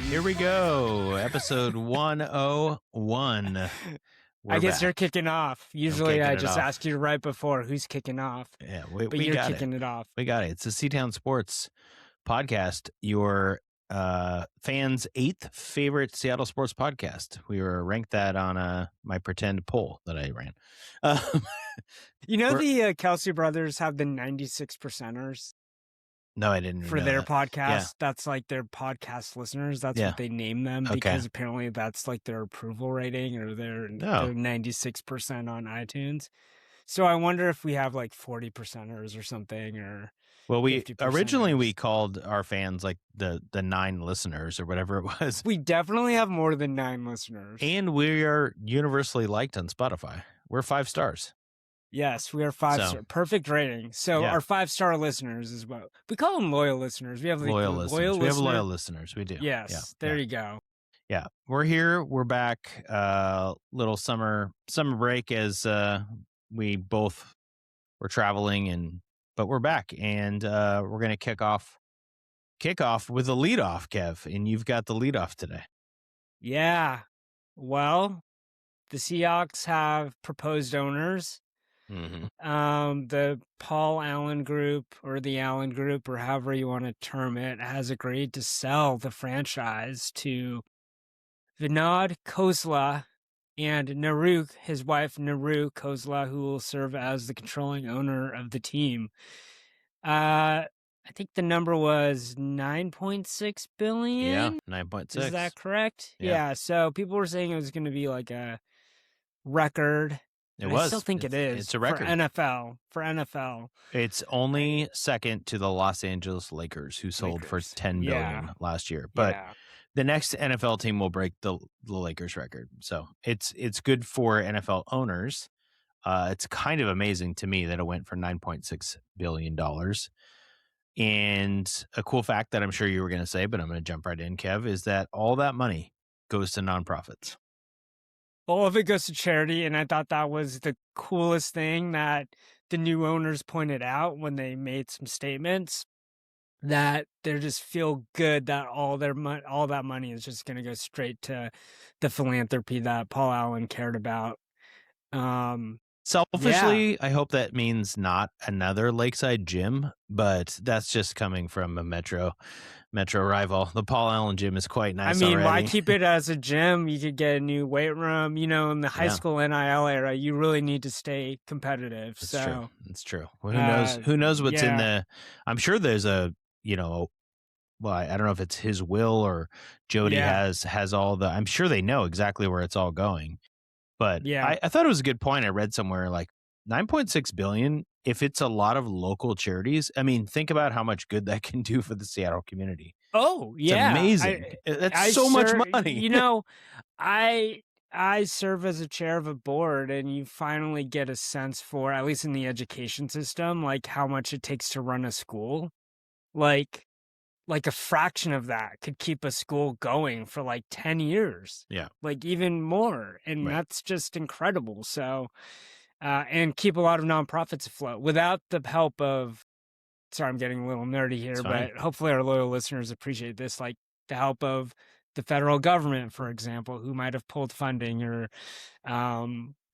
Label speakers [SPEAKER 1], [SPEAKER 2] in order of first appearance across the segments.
[SPEAKER 1] Here we go. Episode 101.
[SPEAKER 2] I guess you're kicking off. Usually I just ask you right before who's kicking off.
[SPEAKER 1] Yeah,
[SPEAKER 2] but you're kicking it off.
[SPEAKER 1] We got it. It's the SeaTown Sports podcast, your fans' 8th favorite Seattle sports podcast. We were ranked that on my pretend poll that I ran.
[SPEAKER 2] You know the Kelsey brothers have the 96 percenters?
[SPEAKER 1] No, I didn't.
[SPEAKER 2] For their podcast.
[SPEAKER 1] Yeah.
[SPEAKER 2] That's like their podcast listeners. That's what they name them because apparently that's like their approval rating or their 96% on iTunes. So I wonder if we have like 40 percenters or something, or
[SPEAKER 1] we originally called our fans like the 9 listeners or whatever it was.
[SPEAKER 2] We definitely have more than 9 listeners,
[SPEAKER 1] and we are universally liked on Spotify. We're 5 stars.
[SPEAKER 2] Yes, we are 5-star. Perfect rating. So our 5-star listeners is what we call them. Loyal listeners. We have like
[SPEAKER 1] loyal listeners. We have loyal listeners. We do.
[SPEAKER 2] Yes. There you go.
[SPEAKER 1] Yeah, we're here. We're back. Little summer break as we both were traveling, but we're back, and we're gonna kick off with a leadoff, Kev, and you've got the leadoff today.
[SPEAKER 2] Yeah. Well, the Seahawks have proposed owners.
[SPEAKER 1] Mm-hmm.
[SPEAKER 2] The Paul Allen Group, or the Allen Group, or however you want to term it, has agreed to sell the franchise to Vinod Khosla and his wife Naru Khosla, who will serve as the controlling owner of the team. I think the number was $9.6 billion.
[SPEAKER 1] Yeah, 9.6.
[SPEAKER 2] Is that correct?
[SPEAKER 1] Yeah.
[SPEAKER 2] So people were saying it was going to be like a record. I still think it is.
[SPEAKER 1] It's a record
[SPEAKER 2] for NFL.
[SPEAKER 1] It's only second to the Los Angeles Lakers, who sold for $10 billion last year. But the next NFL team will break the Lakers record. So it's good for NFL owners. It's kind of amazing to me that it went for $9.6 billion. And a cool fact that I'm sure you were going to say, but I'm going to jump right in, Kev, is that all that money goes to nonprofits.
[SPEAKER 2] All of it goes to charity, and I thought that was the coolest thing that the new owners pointed out when they made some statements, that they just feel good that all that money is just going to go straight to the philanthropy that Paul Allen cared about.
[SPEAKER 1] Selfishly, I hope that means not another Lakeside gym, but that's just coming from a Metro rival. The Paul Allen gym is quite nice.
[SPEAKER 2] I mean,
[SPEAKER 1] already.
[SPEAKER 2] Why keep it as a gym? You could get a new weight room. In the high school NIL era, you really need to stay competitive.
[SPEAKER 1] It's true. Well, who knows what's in the? I'm sure there's a well, I don't know if it's his will or Jody has all the. I'm sure they know exactly where it's all going. But I thought it was a good point. I read somewhere like $9.6 billion. If it's a lot of local charities, I mean, think about how much good that can do for the Seattle community.
[SPEAKER 2] Oh,
[SPEAKER 1] it's amazing. That's so much money.
[SPEAKER 2] I serve as a chair of a board, and you finally get a sense for, at least in the education system, like how much it takes to run a school. Like a fraction of that could keep a school going for like 10 years.
[SPEAKER 1] Yeah.
[SPEAKER 2] Like even more. And that's just incredible. So, and keep a lot of nonprofits afloat without the help of, sorry, I'm getting a little nerdy here, but hopefully our loyal listeners appreciate this, like the help of the federal government, for example, who might have pulled funding or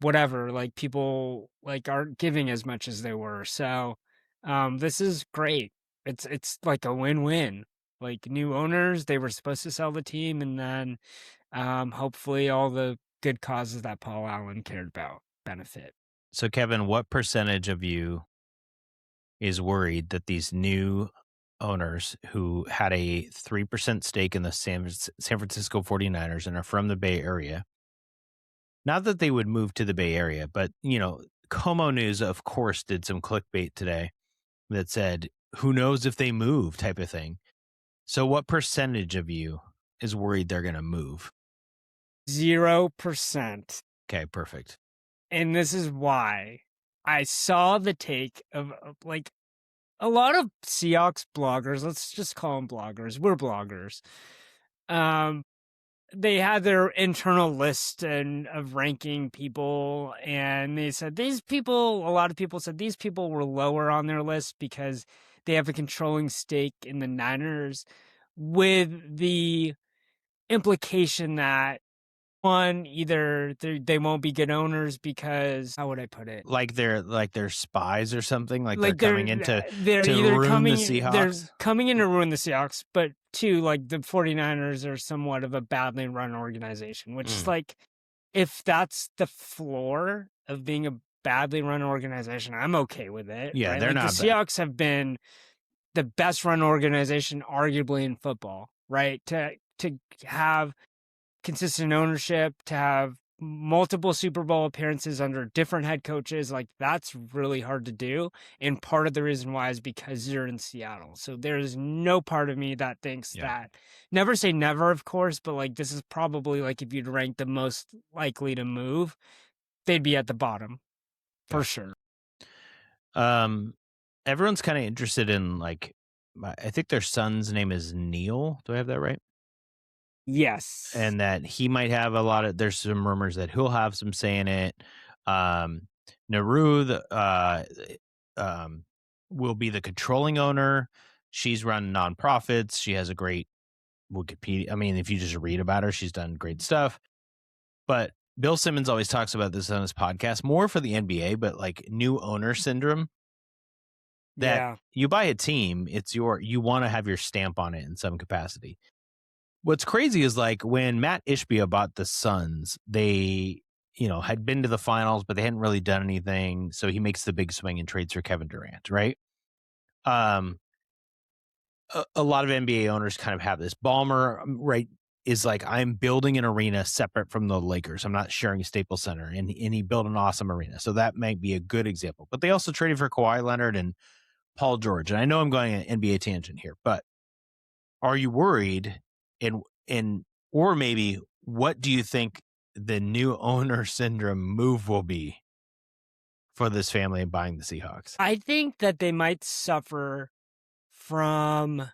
[SPEAKER 2] whatever, like people like aren't giving as much as they were. So this is great. It's like a win-win. Like new owners, they were supposed to sell the team, and then hopefully all the good causes that Paul Allen cared about benefit.
[SPEAKER 1] So, Kevin, what percentage of you is worried that these new owners who had a 3% stake in the San Francisco 49ers and are from the Bay Area, not that they would move to the Bay Area, but, Como News, of course, did some clickbait today that said, who knows if they move type of thing. So what percentage of you is worried they're going to move?
[SPEAKER 2] 0%.
[SPEAKER 1] Okay, perfect.
[SPEAKER 2] And this is why. I saw the take of like a lot of Seahawks bloggers, let's just call them bloggers. We're bloggers. They had their internal list of ranking people, and they said a lot of people said these people were lower on their list because they have a controlling stake in the Niners with the implication that one, either they won't be good owners because, how would I put it?
[SPEAKER 1] Like they're spies or something. Like they're coming in to
[SPEAKER 2] either
[SPEAKER 1] ruin the Seahawks.
[SPEAKER 2] They're coming in to ruin the Seahawks, but two, like the 49ers are somewhat of a badly run organization, which is like, if that's the floor of being a badly run organization, I'm okay with it.
[SPEAKER 1] Yeah,
[SPEAKER 2] right?
[SPEAKER 1] they're
[SPEAKER 2] like
[SPEAKER 1] not.
[SPEAKER 2] The Seahawks have been the best run organization, arguably, in football. Right, to have consistent ownership, to have multiple Super Bowl appearances under different head coaches, like that's really hard to do. And part of the reason why is because you're in Seattle. So there's no part of me that thinks that, never say never, of course, but like this is probably like if you'd rank the most likely to move, they'd be at the bottom for sure.
[SPEAKER 1] Everyone's kind of interested in, like, I think their son's name is Neil. Do I have that right?
[SPEAKER 2] Yes.
[SPEAKER 1] And that he might have there's some rumors that he'll have some say in it. Naru will be the controlling owner. She's run nonprofits. She has a great Wikipedia. I mean, if you just read about her, she's done great stuff. But Bill Simmons always talks about this on his podcast, more for the NBA, but like new owner syndrome. That you buy a team, you want to have your stamp on it in some capacity. What's crazy is like when Matt Ishbia bought the Suns, they, had been to the finals, but they hadn't really done anything. So he makes the big swing and trades for Kevin Durant, right? A lot of NBA owners kind of have this. Ballmer, right, is like, I'm building an arena separate from the Lakers. I'm not sharing a Staples Center, and he built an awesome arena. So that might be a good example. But they also traded for Kawhi Leonard and Paul George. And I know I'm going an NBA tangent here, but are you worried? Or maybe what do you think the new owner syndrome move will be for this family in buying the Seahawks?
[SPEAKER 2] I think that they might suffer from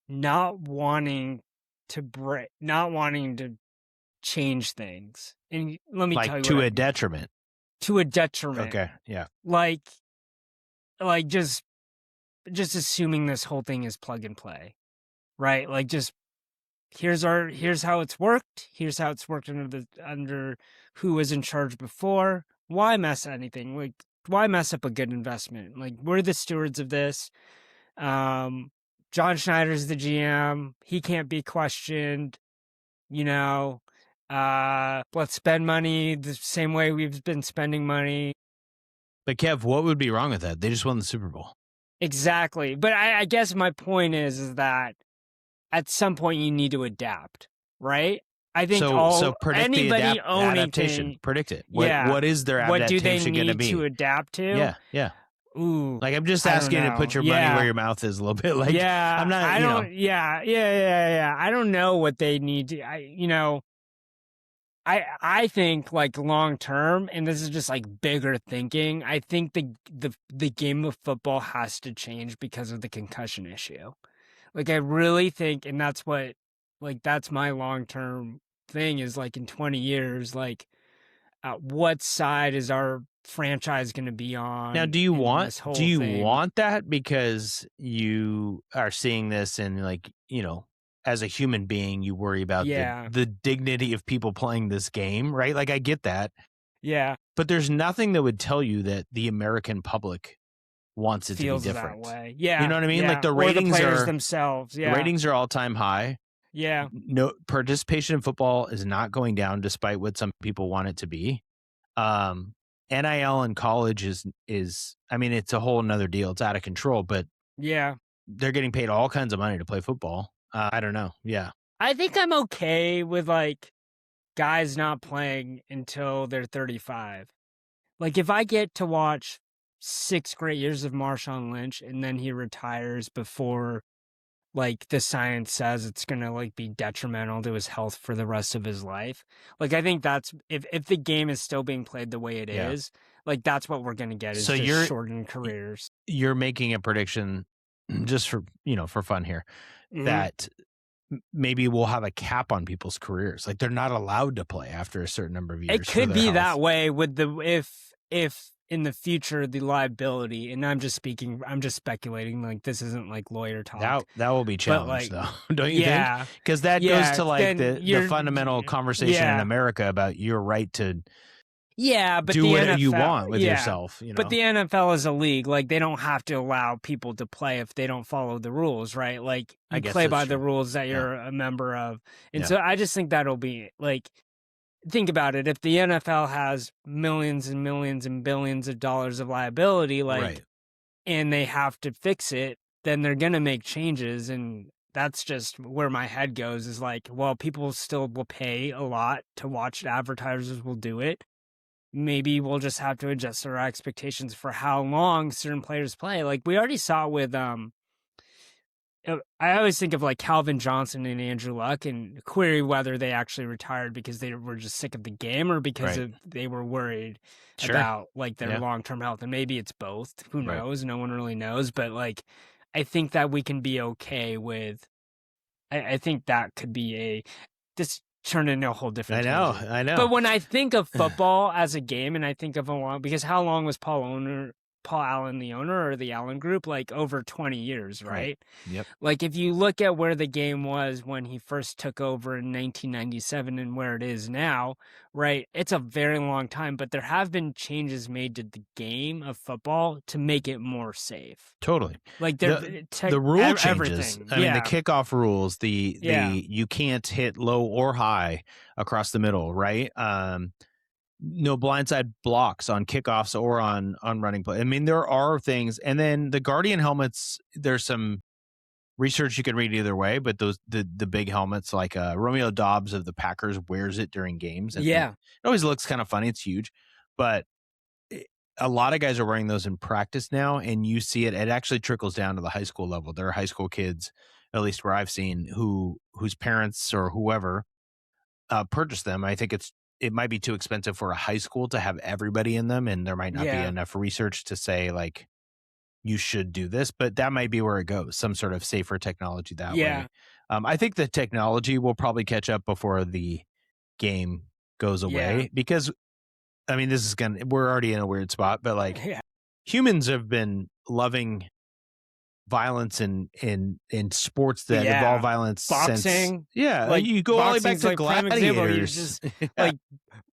[SPEAKER 2] not wanting to change things. And let me tell you,
[SPEAKER 1] to a detriment.
[SPEAKER 2] To a detriment.
[SPEAKER 1] Okay, yeah.
[SPEAKER 2] Like just assuming this whole thing is plug and play, right? Like just here's how it's worked. Here's how it's worked under who was in charge before. Why mess anything? Like, why mess up a good investment? Like, we're the stewards of this. John Schneider's the GM. He can't be questioned. Let's spend money the same way we've been spending money.
[SPEAKER 1] But Kev, what would be wrong with that? They just won the Super Bowl.
[SPEAKER 2] Exactly. But I guess my point is that at some point you need to adapt, right? I think
[SPEAKER 1] predict
[SPEAKER 2] anybody
[SPEAKER 1] the
[SPEAKER 2] owning
[SPEAKER 1] adaptation. Predict it. What is their
[SPEAKER 2] what
[SPEAKER 1] adaptation going to be?
[SPEAKER 2] What do they need to adapt to?
[SPEAKER 1] Yeah.
[SPEAKER 2] Ooh,
[SPEAKER 1] like I'm just asking you to put your money where your mouth is a little bit. Like, I'm not.
[SPEAKER 2] I don't know what they need to. I think like long term, and this is just like bigger thinking. I think the game of football has to change because of the concussion issue. Like I really think, and that's my long term thing is like in 20 years, like what side is our franchise going to be on?
[SPEAKER 1] Now, do you want that because you are seeing this and like, as a human being, you worry about the dignity of people playing this game, right? Like I get that.
[SPEAKER 2] Yeah.
[SPEAKER 1] But there's nothing that would tell you that the American public wants it
[SPEAKER 2] feels
[SPEAKER 1] to be different.
[SPEAKER 2] That way. Yeah.
[SPEAKER 1] You know what I mean?
[SPEAKER 2] Yeah.
[SPEAKER 1] Like the ratings
[SPEAKER 2] or the players themselves. Yeah.
[SPEAKER 1] The ratings are all time high.
[SPEAKER 2] Yeah.
[SPEAKER 1] No participation in football is not going down despite what some people want it to be. NIL in college is I mean, it's a whole nother deal. It's out of control, but
[SPEAKER 2] yeah,
[SPEAKER 1] they're getting paid all kinds of money to play football. I don't know. Yeah.
[SPEAKER 2] I think I'm okay with like guys not playing until they're 35. Like if I get to watch 6 great years of Marshawn Lynch and then he retires before like the science says it's going to like be detrimental to his health for the rest of his life. Like I think that's if the game is still being played the way it is, like that's what we're going to get is
[SPEAKER 1] so
[SPEAKER 2] just shortened careers.
[SPEAKER 1] You're making a prediction just for, for fun here that maybe we'll have a cap on people's careers. Like they're not allowed to play after a certain number of years.
[SPEAKER 2] It could be that way with if in the future, the liability, and I'm just speculating, like this isn't like lawyer talk.
[SPEAKER 1] That will be challenged, though, don't you think? Because that goes to like the fundamental conversation in America about your right to
[SPEAKER 2] but
[SPEAKER 1] do
[SPEAKER 2] the
[SPEAKER 1] whatever
[SPEAKER 2] NFL,
[SPEAKER 1] you want with yourself.
[SPEAKER 2] But the NFL is a league. Like, they don't have to allow people to play if they don't follow the rules, right? Like, you play by the rules that you're a member of. And so I just think that'll be, like, think about it. If the NFL has millions and millions and billions of dollars of liability, like, and they have to fix it, then they're going to make changes. And that's just where my head goes, is like, well, people still will pay a lot to watch it. Advertisers will do it. Maybe we'll just have to adjust our expectations for how long certain players play. Like, we already saw with, I always think of like Calvin Johnson and Andrew Luck, and query whether they actually retired because they were just sick of the game or because they were worried about like their long-term health. And maybe it's both. Who knows? No one really knows. But like, I think that we can be okay with, I think that could be this turned into a whole different tangent.
[SPEAKER 1] I know.
[SPEAKER 2] But when I think of football as a game, and I think of because how long was Paul Allen the owner, or the Allen Group? Like, over 20 years, right?
[SPEAKER 1] Yep.
[SPEAKER 2] Like, if you look at where the game was when he first took over in 1997 and where it is now, right? It's a very long time, but there have been changes made to the game of football to make it more safe.
[SPEAKER 1] Totally.
[SPEAKER 2] Like,
[SPEAKER 1] the rule changes.
[SPEAKER 2] Everything.
[SPEAKER 1] I mean, the kickoff rules, the you can't hit low or high across the middle, right? No blindside blocks on kickoffs or on running play. I mean, there are things. And then the Guardian helmets, there's some research you can read either way, but the big helmets, like Romeo Dobbs of the Packers wears it during games. And it always looks kind of funny. It's huge. But a lot of guys are wearing those in practice now, and you see it. It actually trickles down to the high school level. There are high school kids, at least where I've seen, whose parents or whoever purchased them. I think it might be too expensive for a high school to have everybody in them, and there might not be enough research to say, like, you should do this, but that might be where it goes, some sort of safer technology that way. I think the technology will probably catch up before the game goes away, because, I mean, we're already in a weird spot, but like humans have been loving violence in sports that involve violence.
[SPEAKER 2] Boxing.
[SPEAKER 1] Since, like, you go all the way back to gladiators.
[SPEAKER 2] Just like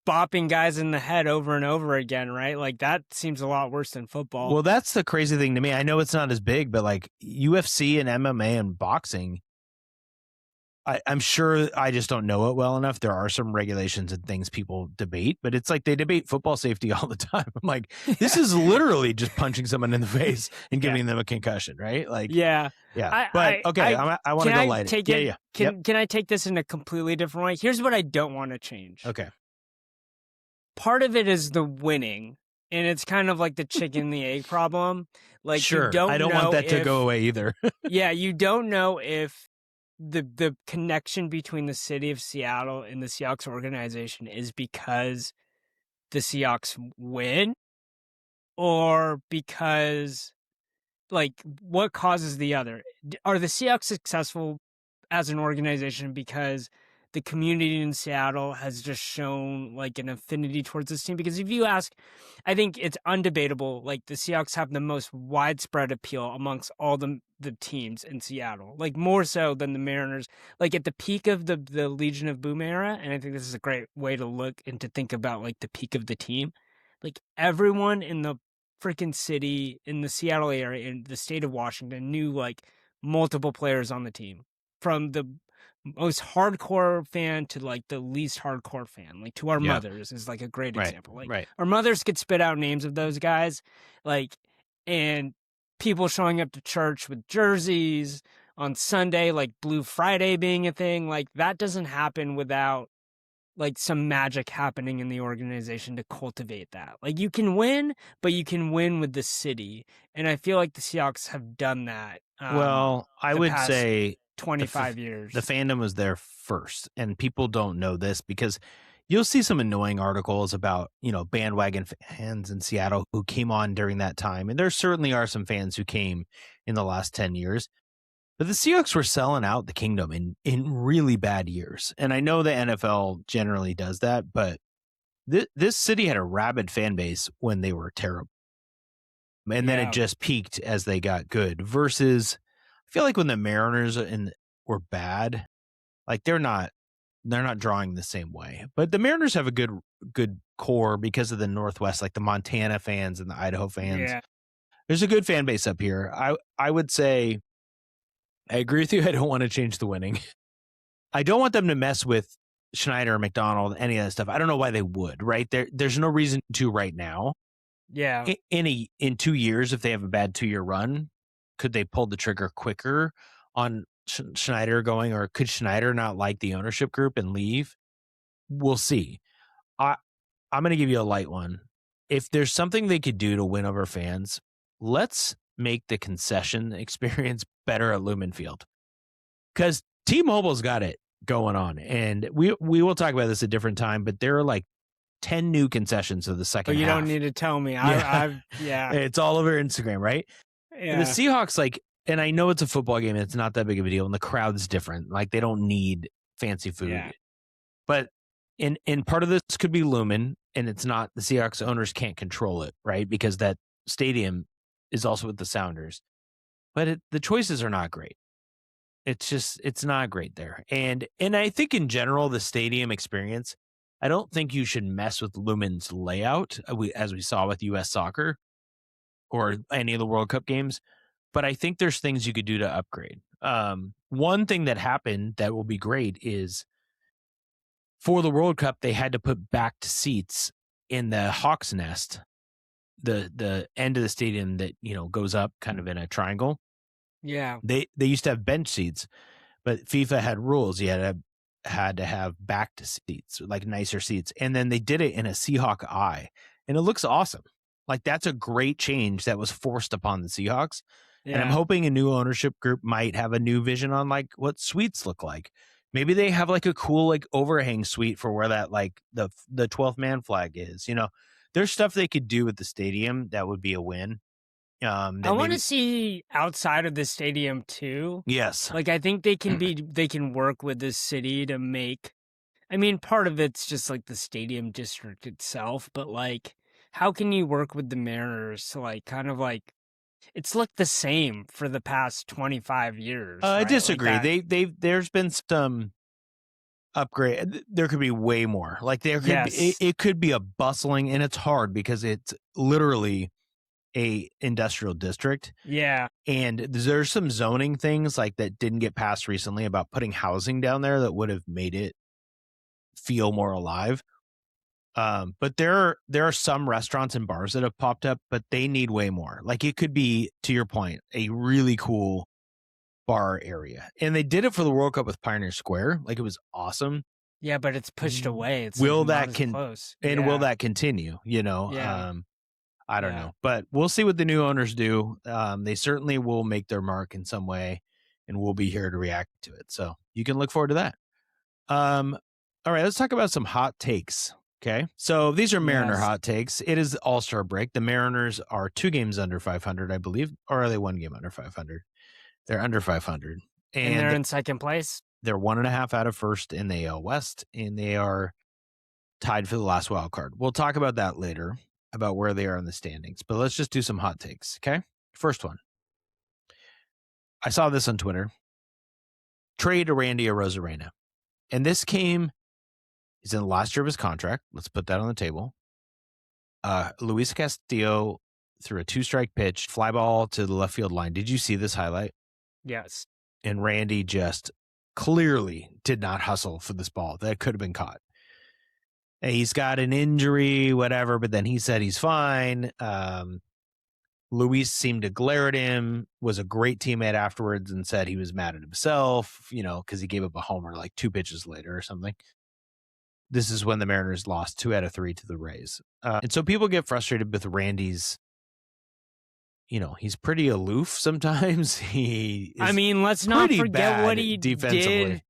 [SPEAKER 2] bopping guys in the head over and over again, right? Like, that seems a lot worse than football.
[SPEAKER 1] Well, that's the crazy thing to me. I know it's not as big, but like UFC and MMA and boxing, I'm sure, I just don't know it well enough. There are some regulations and things people debate, but it's like they debate football safety all the time. I'm like, this is literally just punching someone in the face and giving them a concussion, right? Like,
[SPEAKER 2] I
[SPEAKER 1] want to go light it.
[SPEAKER 2] Can I take this in a completely different way? Here's what I don't want to change.
[SPEAKER 1] Okay.
[SPEAKER 2] Part of it is the winning, and it's kind of like the chicken and the egg problem. Like,
[SPEAKER 1] sure, I don't want that to go away either.
[SPEAKER 2] You don't know if the connection between the city of Seattle and the Seahawks organization is because the Seahawks win, or because, like, what causes the other? Are the Seahawks successful as an organization because the community in Seattle has just shown like an affinity towards this team? Because if you ask, I think it's undebatable, like, the Seahawks have the most widespread appeal amongst all the teams in Seattle, like, more so than the Mariners, like at the peak of the Legion of Boom era. And I think this is a great way to look and to think about like the peak of the team. Like, everyone in the freaking city, in the Seattle area, in the state of Washington, knew like multiple players on the team, from the most hardcore fan to like the least hardcore fan. Like, to our mothers is like a great example. Like, our mothers could spit out names of those guys, like, and people showing up to church with jerseys on Sunday, like Blue Friday being a thing. Like, that doesn't happen without like some magic happening in the organization to cultivate that. Like, you can win, but you can win with the city. And I feel like the Seahawks have done that.
[SPEAKER 1] Well, I would say
[SPEAKER 2] 25 years.
[SPEAKER 1] The fandom was there first, and people don't know this because you'll see some annoying articles about, bandwagon fans in Seattle who came on during that time. And there certainly are some fans who came in the last 10 years. But the Seahawks were selling out the kingdom in really bad years. And I know the NFL generally does that, but this city had a rabid fan base when they were terrible. And then it just peaked as they got good. Versus, I feel like when the Mariners were bad, like they're not drawing the same way. But the Mariners have a good core because of the Northwest, like the Montana fans and the Idaho fans.
[SPEAKER 2] Yeah.
[SPEAKER 1] There's a good fan base up here. I would say I agree with you. I don't want to change the winning. I don't want them to mess with Schneider, McDonald, any of that stuff. I don't know why they would, right? There's no reason to right now.
[SPEAKER 2] Yeah.
[SPEAKER 1] In 2 years, if they have a bad 2-year run, could they pull the trigger quicker on Schneider going, or could Schneider not like the ownership group and leave? We'll see. I'm going to give you a light one. If there's something they could do to win over fans, let's make the concession experience better at Lumen Field. Because T-Mobile's got it going on. And we will talk about this a different time, but there are like 10 new concessions of the second half.
[SPEAKER 2] You don't need to tell me. Yeah.
[SPEAKER 1] It's all over Instagram, right?
[SPEAKER 2] Yeah.
[SPEAKER 1] The Seahawks, like, and I know it's a football game, and it's not that big of a deal, and the crowd's different. Like, they don't need fancy food.
[SPEAKER 2] Yeah.
[SPEAKER 1] But in part of this could be Lumen, and it's not, the Seahawks owners can't control it, right? Because that stadium is also with the Sounders. But the choices are not great. It's not great there. And I think in general, the stadium experience, I don't think you should mess with Lumen's layout, as we saw with U.S. Soccer or any of the World Cup games. But I think there's things you could do to upgrade. One thing that happened that will be great is for the World Cup, they had to put backed seats in the Hawks Nest, the end of the stadium that, goes up kind of in a triangle.
[SPEAKER 2] Yeah.
[SPEAKER 1] They used to have bench seats, but FIFA had rules. You had to have backed seats, like nicer seats. And then they did it in a Seahawk eye, and it looks awesome. Like, that's a great change that was forced upon the Seahawks. Yeah. And I'm hoping a new ownership group might have a new vision on like what suites look like. Maybe they have like a cool like overhang suite for where that like the 12th man flag is. There's stuff they could do with the stadium that would be a win.
[SPEAKER 2] I want to see outside of the stadium too.
[SPEAKER 1] Yes.
[SPEAKER 2] Like, I think they can work with the city to make, I mean, part of it's just like the stadium district itself, but like, how can you work with the Mariners to like kind of like, it's looked the same for the past 25 years.
[SPEAKER 1] I
[SPEAKER 2] right?
[SPEAKER 1] disagree.
[SPEAKER 2] Like
[SPEAKER 1] There's been some upgrade. There could be way more. Like there could it could be a bustling, and it's hard because it's literally a industrial district.
[SPEAKER 2] Yeah.
[SPEAKER 1] And there's some zoning things like that didn't get passed recently about putting housing down there that would have made it feel more alive. But there are some restaurants and bars that have popped up, but they need way more. Like, it could be, to your point, a really cool bar area. And they did it for the World Cup with Pioneer Square. Like, it was awesome.
[SPEAKER 2] Yeah, but it's pushed away. It's
[SPEAKER 1] will
[SPEAKER 2] like
[SPEAKER 1] that
[SPEAKER 2] close.
[SPEAKER 1] And will that continue?
[SPEAKER 2] Yeah.
[SPEAKER 1] I don't know, but we'll see what the new owners do. They certainly will make their mark in some way, and we'll be here to react to it. So you can look forward to that. All right, let's talk about some hot takes. Okay, so these are Mariner hot takes. It is All-Star break. The Mariners are 2 games under 500, I believe, or are they 1 game under 500? They're under 500,
[SPEAKER 2] and they're in second place.
[SPEAKER 1] They're 1.5 out of first in the AL West, and they are tied for the last wild card. We'll talk about that later, about where they are in the standings, but let's just do some hot takes. Okay, first one. I saw this on Twitter. Trade Randy Arozarena, and this came. He's in the last year of his contract. Let's put that on the table. Luis Castillo threw a 2-strike pitch, fly ball to the left field line. Did you see this highlight?
[SPEAKER 2] Yes.
[SPEAKER 1] And Randy just clearly did not hustle for this ball. That could have been caught. And he's got an injury, whatever, but then he said he's fine. Luis seemed to glare at him, was a great teammate afterwards, and said he was mad at himself, because he gave up a homer like 2 pitches later or something. This is when the Mariners lost 2 out of 3 to the Rays. And so people get frustrated with Randy's, he's pretty aloof sometimes.
[SPEAKER 2] Let's not forget what he did.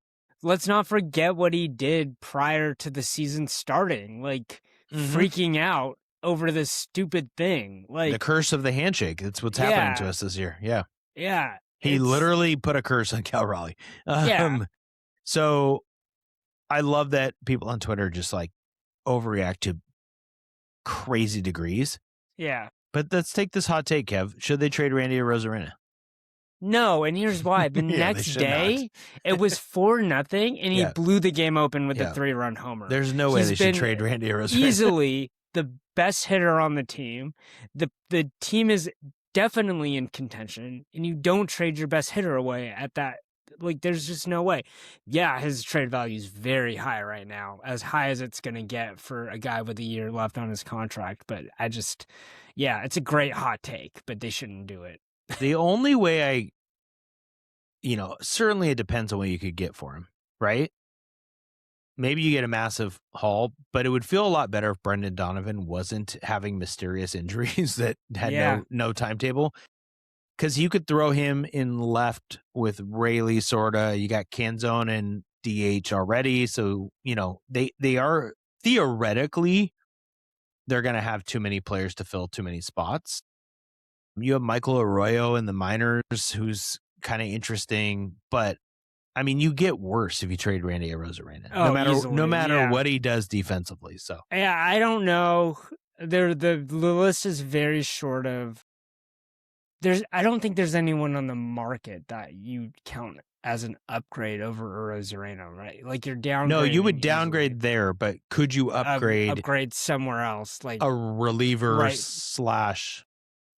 [SPEAKER 2] Let's not forget what he did prior to the season starting, like freaking out over this stupid thing. Like
[SPEAKER 1] the curse of the handshake. That's what's happening to us this year. Yeah.
[SPEAKER 2] Yeah.
[SPEAKER 1] He literally put a curse on Cal Raleigh. So I love that people on Twitter just like overreact to crazy degrees.
[SPEAKER 2] Yeah.
[SPEAKER 1] But let's take this hot take, Kev. Should they trade Randy Arozarena?
[SPEAKER 2] No, and here's why. The next day, it was 4-0, and he blew the game open with a 3-run homer.
[SPEAKER 1] There's no way they should trade Randy Arozarena.
[SPEAKER 2] Easily the best hitter on the team. The team is definitely in contention, and you don't trade your best hitter away at that. Like, there's just no way. Yeah, his trade value is very high right now, as high as it's going to get for a guy with a year left on his contract. But it's a great hot take, but they shouldn't do it.
[SPEAKER 1] The only way certainly it depends on what you could get for him, right? Maybe you get a massive haul, but it would feel a lot better if Brendan Donovan wasn't having mysterious injuries that had no timetable. Because you could throw him in left with Raleigh, sorta. You got Canzone and DH already, so they are theoretically they're going to have too many players to fill too many spots. You have Michael Arroyo in the minors, who's kind of interesting, but I mean, you get worse if you trade Randy Arozarena, no matter what he does defensively. So
[SPEAKER 2] I don't know. The list is very short of. I don't think there's anyone on the market that you count as an upgrade over Arozarena, right? Like, you're downgrading.
[SPEAKER 1] No, you would downgrade there, but could you
[SPEAKER 2] upgrade somewhere else, like
[SPEAKER 1] a reliever /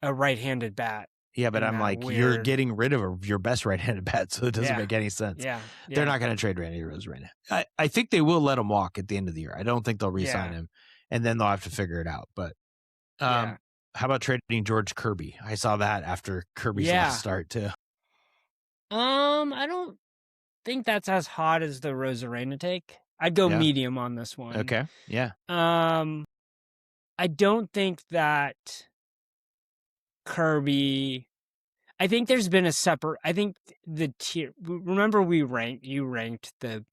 [SPEAKER 2] a right-handed bat?
[SPEAKER 1] Yeah, but I'm like, you're getting rid of your best right-handed bat, so it doesn't make any sense.
[SPEAKER 2] Yeah.
[SPEAKER 1] They're not going to trade Randy Arozarena. I think they will let him walk at the end of the year. I don't think they'll re-sign him, and then they'll have to figure it out. But how about trading George Kirby? I saw that after Kirby's last start too.
[SPEAKER 2] I don't think that's as hot as the Arozarena take. I'd go medium on this one.
[SPEAKER 1] Okay. Yeah.
[SPEAKER 2] I don't think that Kirby. I think there's been a separate. I think the tier. Remember, you ranked the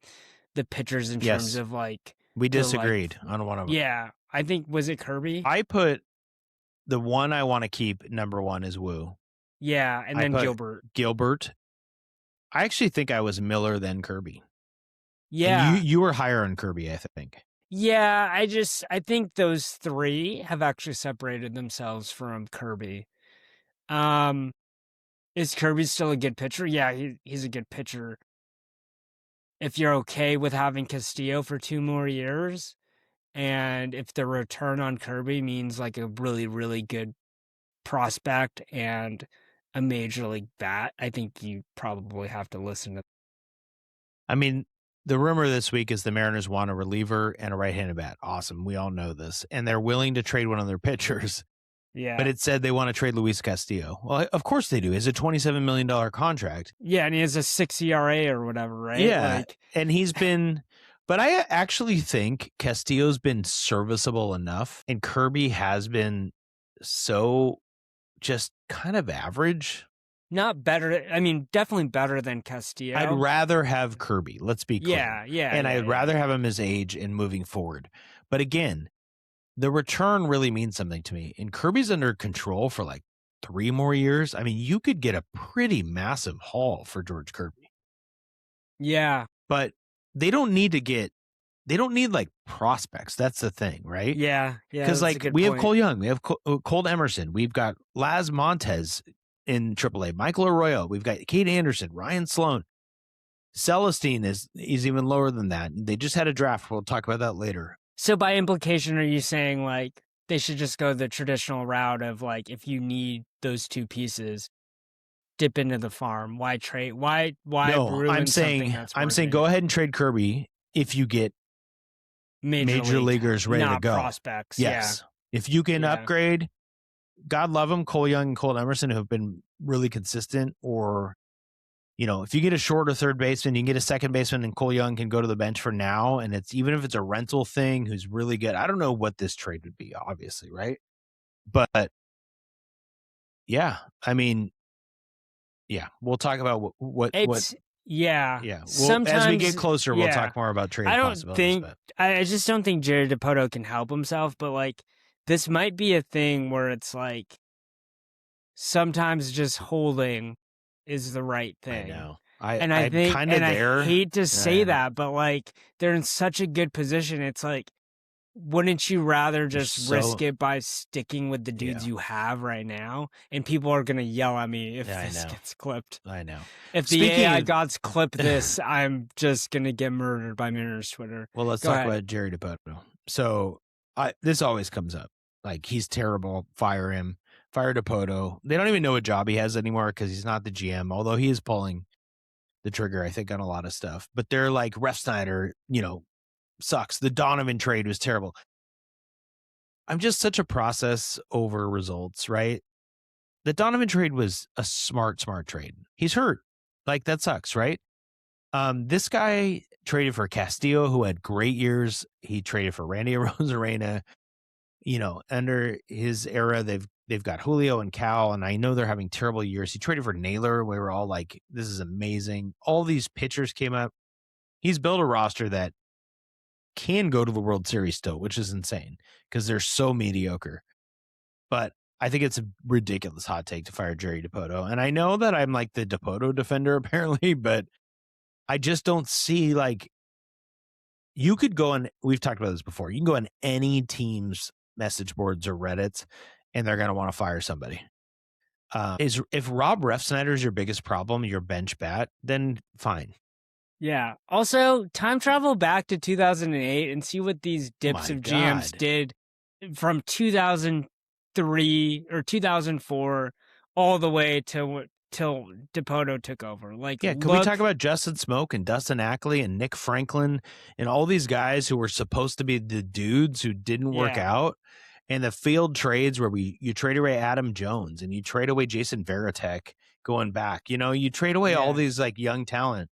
[SPEAKER 2] pitchers in terms of like.
[SPEAKER 1] We disagreed on one of them.
[SPEAKER 2] Yeah, I think was it Kirby?
[SPEAKER 1] I put the one I want to keep number one is Wu.
[SPEAKER 2] Yeah, and then
[SPEAKER 1] Gilbert. I actually think I was Miller than Kirby.
[SPEAKER 2] Yeah,
[SPEAKER 1] and you were higher on Kirby, I think.
[SPEAKER 2] Yeah, I think those three have actually separated themselves from Kirby. Is Kirby still a good pitcher? Yeah, he's a good pitcher. If you're okay with having Castillo for 2 more years, and if the return on Kirby means like a really, really good prospect and a major league bat, I think you probably have to listen to.
[SPEAKER 1] I mean, the rumor this week is the Mariners want a reliever and a right-handed bat. Awesome. We all know this. And they're willing to trade one of their pitchers.
[SPEAKER 2] Yeah.
[SPEAKER 1] But it said they want to trade Luis Castillo. Well, of course they do. It's a $27 million contract.
[SPEAKER 2] Yeah, and he has a 6 ERA or whatever, right?
[SPEAKER 1] Yeah, and he's been... But I actually think Castillo's been serviceable enough, and Kirby has been so just kind of average.
[SPEAKER 2] Not better. I mean, definitely better than Castillo.
[SPEAKER 1] I'd rather have Kirby. Let's be clear.
[SPEAKER 2] Yeah.
[SPEAKER 1] And I'd rather have him his age and moving forward. But again, the return really means something to me. And Kirby's under control for like 3 more years. I mean, you could get a pretty massive haul for George Kirby.
[SPEAKER 2] Yeah.
[SPEAKER 1] But they don't need like prospects. That's the thing, right?
[SPEAKER 2] Yeah.
[SPEAKER 1] Because like we have Cole Young, we have Cole Emerson, we've got Laz Montez in AAA, Michael Arroyo, we've got Kate Anderson, Ryan Sloan. Celestine is even lower than that. They just had a draft. We'll talk about that later.
[SPEAKER 2] So by implication, are you saying like they should just go the traditional route of like, if you need those 2 pieces, dip into the farm? Why trade? Why?
[SPEAKER 1] No, I'm saying go ahead and trade Kirby if you get major leaguers ready to go.
[SPEAKER 2] Prospects.
[SPEAKER 1] Yes. Yeah. If you can upgrade, God love them, Cole Young and Cole Emerson, who have been really consistent, or if you get a short or third baseman, you can get a second baseman, and Cole Young can go to the bench for now. And it's even if it's a rental thing, who's really good. I don't know what this trade would be, obviously, right? But yeah, I mean, yeah, we'll talk about what.
[SPEAKER 2] Yeah.
[SPEAKER 1] Well, as we get closer, we'll talk more about trade possibilities.
[SPEAKER 2] I just don't think Jared Dipoto can help himself, but like this might be a thing where it's like sometimes just holding is the right thing.
[SPEAKER 1] I know.
[SPEAKER 2] I think, I hate to say that, but like they're in such a good position. It's like wouldn't you rather just risk it by sticking with the dudes you have right now? And people are going to yell at me if this gets clipped.
[SPEAKER 1] I know.
[SPEAKER 2] If the AI gods clip this, I'm just going to get murdered by Mariners Twitter.
[SPEAKER 1] Well, let's talk about Jerry Dipoto. So this always comes up. Like, he's terrible. Fire him. Fire Dipoto. They don't even know what job he has anymore because he's not the GM, although he is pulling the trigger, I think, on a lot of stuff. But they're like, Refsnyder, sucks. The Donovan trade was terrible. I'm just such a process over results, right? The Donovan trade was a smart trade. He's hurt. Like, that sucks, right? This guy traded for Castillo, who had great years. He traded for Randy Arozarena. Under his era, they've got Julio and Cal, and I know they're having terrible years. He traded for Naylor. We were all like, this is amazing. All these pitchers came up. He's built a roster that can go to the World Series still, which is insane because they're so mediocre. But I think it's a ridiculous hot take to fire Jerry Dipoto. And I know that I'm like the Dipoto defender apparently, but I just don't see, like, you could go on, we've talked about this before, you can go on any team's message boards or Reddits and they're going to want to fire somebody. If Rob Refsnyder is your biggest problem, your bench bat, then fine.
[SPEAKER 2] Yeah. Also, time travel back to 2008 and see what these dips of GMs did from 2003 or 2004 all the way till Dipoto took over. Like,
[SPEAKER 1] yeah, can we talk about Justin Smoke and Dustin Ackley and Nick Franklin and all these guys who were supposed to be the dudes who didn't work out? And the field trades where you trade away Adam Jones and you trade away Jason Varitek going back. You trade away all these like young talent.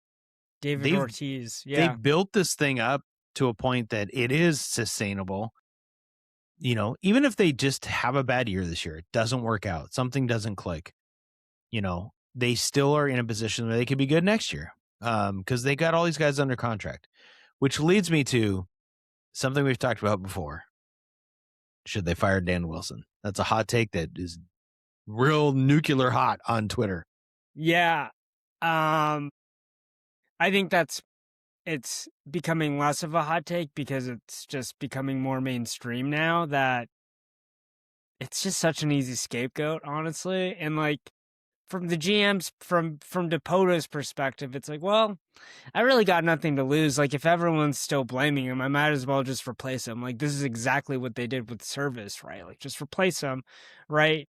[SPEAKER 2] David Ortiz.
[SPEAKER 1] Yeah. They built this thing up to a point that it is sustainable. Even if they just have a bad year this year, it doesn't work out. Something doesn't click. They still are in a position where they could be good next year because they got all these guys under contract, which leads me to something we've talked about before. Should they fire Dan Wilson? That's a hot take that is real nuclear hot on Twitter.
[SPEAKER 2] Yeah. I think it's becoming less of a hot take because it's just becoming more mainstream now that it's just such an easy scapegoat, honestly. And like, from the GM's, from Dipoto's perspective, it's like, well, I really got nothing to lose. Like, if everyone's still blaming him, I might as well just replace him. Like, this is exactly what they did with Service, right? Like, just replace him, right?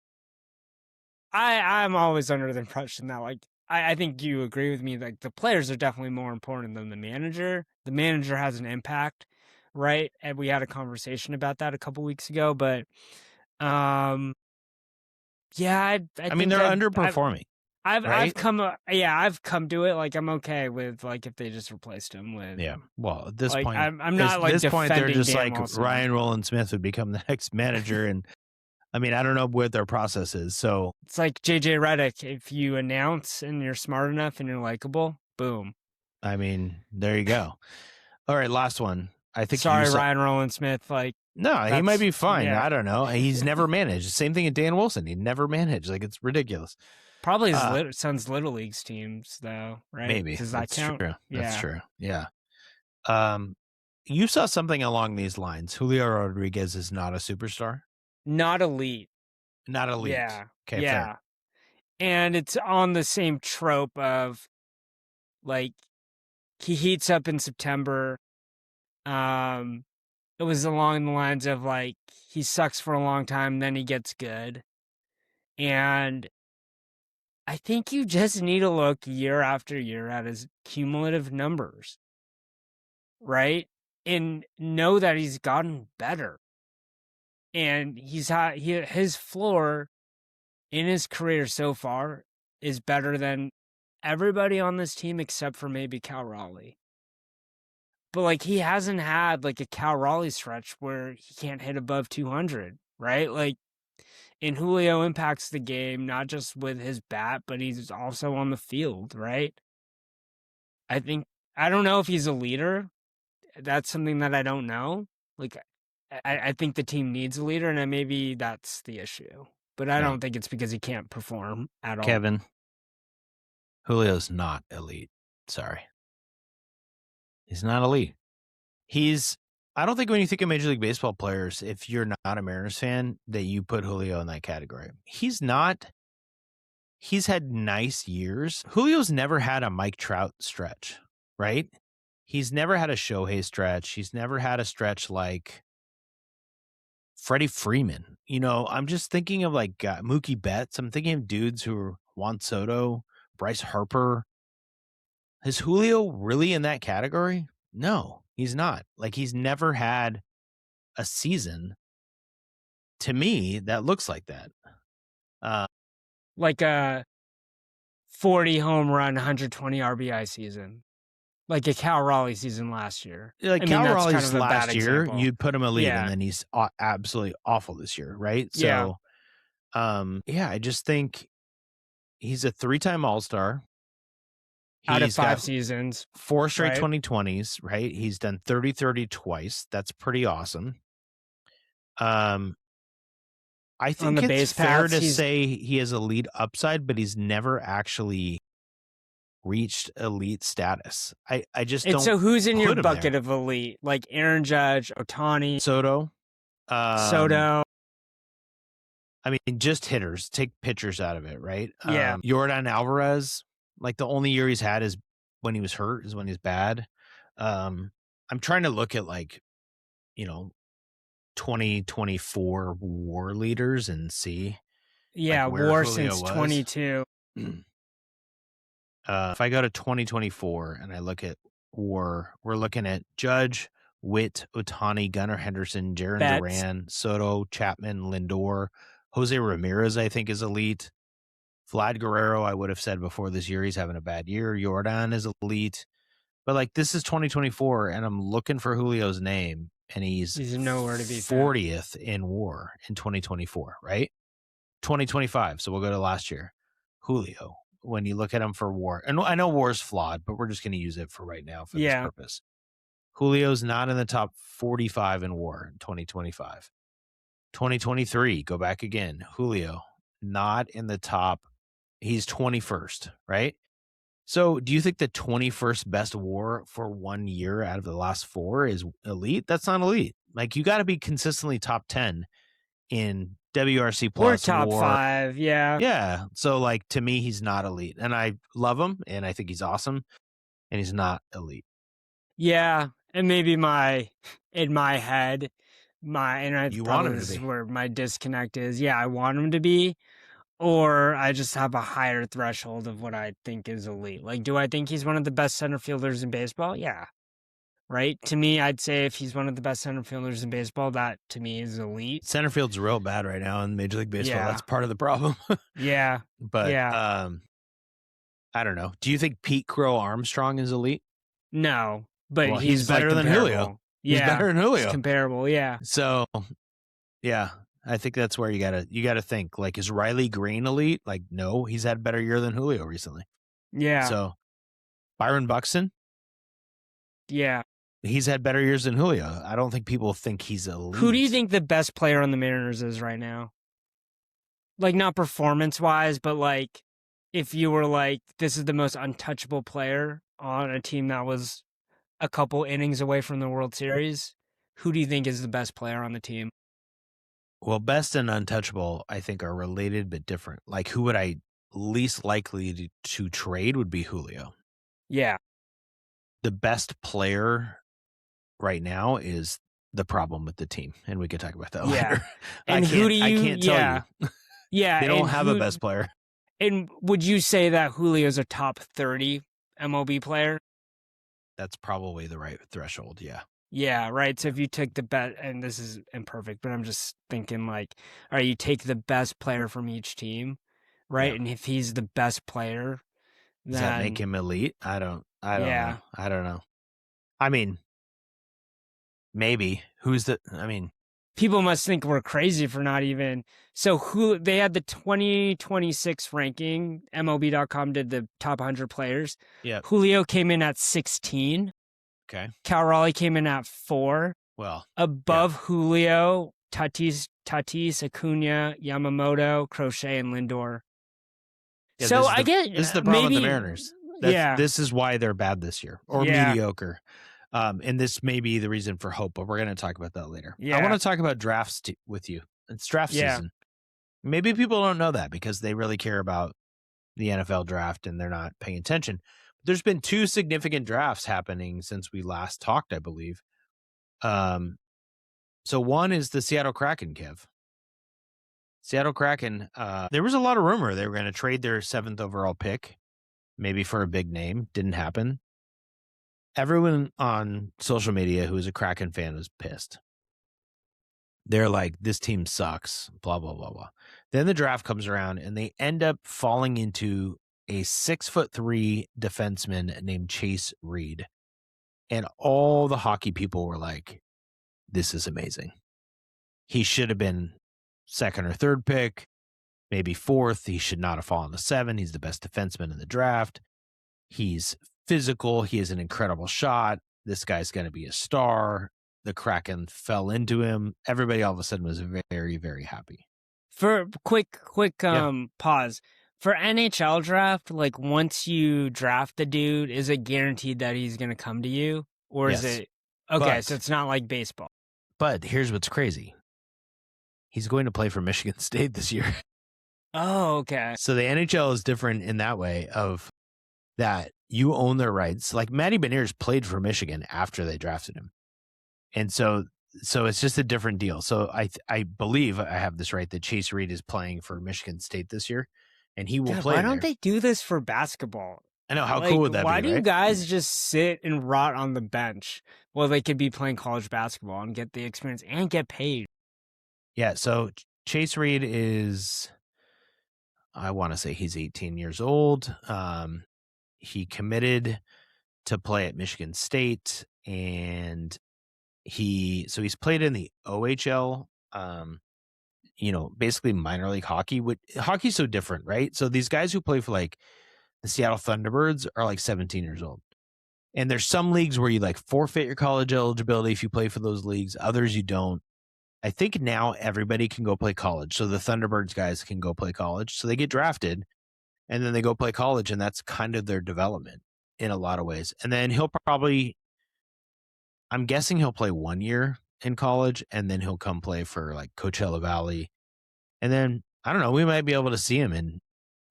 [SPEAKER 2] I'm always under the impression that, like, I think you agree with me, like, the players are definitely more important than the manager. The manager has an impact, right? And we had a conversation about that a couple weeks ago, but yeah,
[SPEAKER 1] I mean, they're underperforming.
[SPEAKER 2] I've come to it. Like, I'm okay with, like, if they just replaced him with.
[SPEAKER 1] Yeah. Well, at this
[SPEAKER 2] like,
[SPEAKER 1] point,
[SPEAKER 2] I'm not like
[SPEAKER 1] this point, they're just
[SPEAKER 2] Dan
[SPEAKER 1] like
[SPEAKER 2] Wilson.
[SPEAKER 1] Ryan Roland Smith would become the next manager. And I mean, I don't know what their process is. So
[SPEAKER 2] it's like JJ Redick. If you announce and you're smart enough and you're likable, boom.
[SPEAKER 1] I mean, there you go. All right. Last one. I think.
[SPEAKER 2] Sorry, Ryan Roland Smith. Like,
[SPEAKER 1] no, he might be fine. Yeah. I don't know. He's never managed. Same thing at Dan Wilson. He never managed. Like, it's ridiculous.
[SPEAKER 2] Probably his son's Little Leagues teams, though, right?
[SPEAKER 1] Maybe.
[SPEAKER 2] Does that count?
[SPEAKER 1] True. That's true. Yeah. You saw something along these lines. Julio Rodriguez is not a superstar?
[SPEAKER 2] Not elite.
[SPEAKER 1] Not elite.
[SPEAKER 2] Yeah.
[SPEAKER 1] Okay,
[SPEAKER 2] yeah.
[SPEAKER 1] fair.
[SPEAKER 2] And it's on the same trope of, like, he heats up in September. It was along the lines of, like, he sucks for a long time, then he gets good. And I think you just need to look year after year at his cumulative numbers, right? And know that he's gotten better. And his floor in his career so far is better than everybody on this team except for maybe Cal Raleigh. But, like, he hasn't had, like, a Cal Raleigh stretch where he can't hit above 200, right? Like, and Julio impacts the game, not just with his bat, but he's also on the field, right? I don't know if he's a leader. That's something that I don't know. Like, I think the team needs a leader, and maybe that's the issue. But I don't think it's because he can't perform at all.
[SPEAKER 1] Kevin, Julio's not elite. Sorry. He's not elite. He's I don't think when you think of Major League Baseball players, if you're not a Mariners fan, that you put Julio in that category. He's not. He's had nice years. Julio's never had a Mike Trout stretch, right? He's never had a Shohei stretch. He's never had a stretch like Freddie Freeman. I'm just thinking of like Mookie Betts. I'm thinking of dudes who are Juan Soto, Bryce Harper. Is Julio really in that category? No, he's not. Like, he's never had a season, to me, that looks like that.
[SPEAKER 2] Like a 40 home run, 120 RBI season. Like a Cal Raleigh season last year.
[SPEAKER 1] Like Cal Raleigh's kind of last year,
[SPEAKER 2] example.
[SPEAKER 1] You'd put him elite, and then he's absolutely awful this year, right? So, I just think he's a 3-time All-Star.
[SPEAKER 2] Out of 5 seasons.
[SPEAKER 1] 4 straight 2020s, right? He's done 30-30 twice. That's pretty awesome. I think it's fair to say he has elite upside, but he's never actually reached elite status. I just don't.
[SPEAKER 2] So who's in your bucket of elite? Like Aaron Judge, Ohtani,
[SPEAKER 1] Soto.
[SPEAKER 2] Soto.
[SPEAKER 1] I mean, just hitters. Take pitchers out of it, right?
[SPEAKER 2] Yeah.
[SPEAKER 1] Yordan Alvarez. Like, the only year he's had is when he was hurt, is when he's bad. I'm trying to look at 2024 WAR leaders and see.
[SPEAKER 2] Yeah, WAR since 22.
[SPEAKER 1] If I go to 2024 and I look at WAR, we're looking at Judge, Witt, Ohtani, Gunnar Henderson, Jarren Duran, Soto, Chapman, Lindor, Jose Ramirez, I think, is elite. Vlad Guerrero, I would have said before this year, he's having a bad year. Yordan is elite. But, this is 2024, and I'm looking for Julio's name, and he's
[SPEAKER 2] nowhere to be
[SPEAKER 1] 40th in WAR in 2024, right? 2025, so we'll go to last year. Julio, when you look at him for WAR, and I know WAR's flawed, but we're just going to use it for right now for this purpose. Julio's not in the top 45 in WAR in 2025. 2023, go back again. Julio, not in the top. He's 21st, right? So do you think the 21st best WAR for 1 year out of the last 4 is elite? That's not elite. Like, you got to be consistently top 10 in WRC plus
[SPEAKER 2] or top
[SPEAKER 1] WAR.
[SPEAKER 2] 5.
[SPEAKER 1] Yeah. So, to me, he's not elite, and I love him, and I think he's awesome, and he's not elite.
[SPEAKER 2] Yeah, and maybe in my head, this is where my disconnect is. Yeah, I want him to be. Or I just have a higher threshold of what I think is elite. Like, do I think he's one of the best center fielders in baseball? Yeah. Right? To me, I'd say if he's one of the best center fielders in baseball, that to me is elite.
[SPEAKER 1] Center field's real bad right now in Major League Baseball. That's part of the problem.
[SPEAKER 2] Yeah.
[SPEAKER 1] But I don't know. Do you think Pete Crow Armstrong is elite?
[SPEAKER 2] No. But
[SPEAKER 1] he's better than Julio.
[SPEAKER 2] Yeah.
[SPEAKER 1] He's better than Julio.
[SPEAKER 2] He's comparable, yeah.
[SPEAKER 1] So, yeah. I think that's where you gotta think. Is Riley Green elite? No, he's had a better year than Julio recently.
[SPEAKER 2] Yeah.
[SPEAKER 1] So, Byron Buxton?
[SPEAKER 2] Yeah.
[SPEAKER 1] He's had better years than Julio. I don't think people think he's elite.
[SPEAKER 2] Who do you think the best player on the Mariners is right now? Not performance-wise, but if you were this is the most untouchable player on a team that was a couple innings away from the World Series, who do you think is the best player on the team?
[SPEAKER 1] Well, best and untouchable, I think, are related but different. Who would I least likely to trade would be Julio.
[SPEAKER 2] Yeah.
[SPEAKER 1] The best player right now is the problem with the team, and we could talk about that later.
[SPEAKER 2] And I
[SPEAKER 1] can't tell you.
[SPEAKER 2] Yeah.
[SPEAKER 1] They don't have a best player.
[SPEAKER 2] And would you say that Julio's a top 30 MLB player?
[SPEAKER 1] That's probably the right threshold, yeah.
[SPEAKER 2] Yeah, right. So if you take the best, and this is imperfect, but I'm just thinking all right, you take the best player from each team, right? Yeah. And if he's the best player, then
[SPEAKER 1] does that make him elite? I don't know. I don't know. I mean, maybe.
[SPEAKER 2] People must think we're crazy for not even. So they had the 2026 ranking. MLB.com did the top 100 players.
[SPEAKER 1] Yeah.
[SPEAKER 2] Julio came in at 16.
[SPEAKER 1] Okay.
[SPEAKER 2] Cal Raleigh came in at 4.
[SPEAKER 1] Well,
[SPEAKER 2] above Julio, Tatis, Acuna, Yamamoto, Crochet, and Lindor.
[SPEAKER 1] Yeah, so I get this is the problem with the Mariners. This is why they're bad this year, or mediocre. And this may be the reason for hope, but we're going to talk about that later.
[SPEAKER 2] Yeah.
[SPEAKER 1] I want to talk about drafts with you. It's draft season. Maybe people don't know that because they really care about the NFL draft and they're not paying attention. There's been 2 significant drafts happening since we last talked, I believe. So one is the Seattle Kraken, Kev. Seattle Kraken, there was a lot of rumor they were going to trade their 7th overall pick, maybe for a big name. Didn't happen. Everyone on social media who is a Kraken fan was pissed. They're like, this team sucks, blah, blah, blah, blah. Then the draft comes around and they end up falling into a 6'3" defenseman named Chase Reed. And all the hockey people were like, this is amazing. He should have been 2nd or 3rd pick, maybe 4th. He should not have fallen to 7. He's the best defenseman in the draft. He's physical. He has an incredible shot. This guy's going to be a star. The Kraken fell into him. Everybody all of a sudden was very, very happy.
[SPEAKER 2] For quick pause. For NHL draft, like once you draft the dude, is it guaranteed that he's going to come to you? Or is it... Okay, so it's not like baseball.
[SPEAKER 1] But here's what's crazy. He's going to play for Michigan State this year.
[SPEAKER 2] Oh, okay.
[SPEAKER 1] So the NHL is different in that way of that you own their rights. Like Matty Beniers played for Michigan after they drafted him. And so it's just a different deal. So I believe I have this right that Chase Reed is playing for Michigan State this year, and he will play.
[SPEAKER 2] Why don't they do this for basketball?
[SPEAKER 1] I know, how cool would that be?
[SPEAKER 2] Why do you guys just sit and rot on the bench? Well, they could be playing college basketball and get the experience and get paid.
[SPEAKER 1] Yeah. So Chase Reed is, I want to say he's 18 years old. He committed to play at Michigan State, and he's played in the OHL, basically minor league hockey. Hockey's so different, right? So these guys who play for like the Seattle Thunderbirds are like 17 years old. And there's some leagues where you like forfeit your college eligibility if you play for those leagues. Others you don't. I think now everybody can go play college. So the Thunderbirds guys can go play college. So they get drafted and then they go play college, and that's kind of their development in a lot of ways. And then I'm guessing he'll play 1 year in college, and then he'll come play for like Coachella Valley. And then, I don't know, we might be able to see him in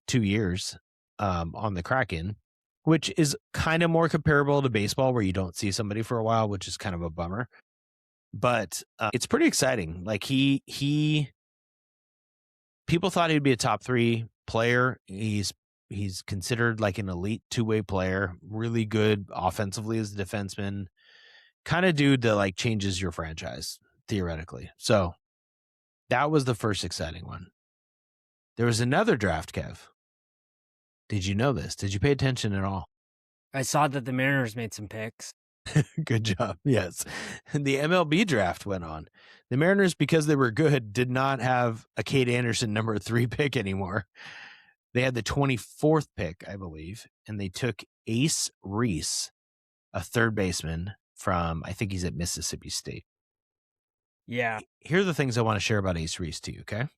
[SPEAKER 1] 2 years on the Kraken, which is kind of more comparable to baseball where you don't see somebody for a while, which is kind of a bummer. But it's pretty exciting. Like people thought he'd be a top 3 player. He's considered like an elite 2-way player, really good offensively as a defenseman, kind of dude that like changes your franchise theoretically. So that was the first exciting one. There was another draft, Kev. Did you know this? Did you pay attention at all?
[SPEAKER 2] I saw that the Mariners made some picks.
[SPEAKER 1] Good job. Yes. The MLB draft went on. The Mariners, because they were good, did not have a Kate Anderson number 3 pick anymore. They had the 24th pick, I believe, and they took Ace Reese, a third baseman from, I think he's at Mississippi State.
[SPEAKER 2] Yeah.
[SPEAKER 1] Here are the things I want to share about Ace Reese to you, okay?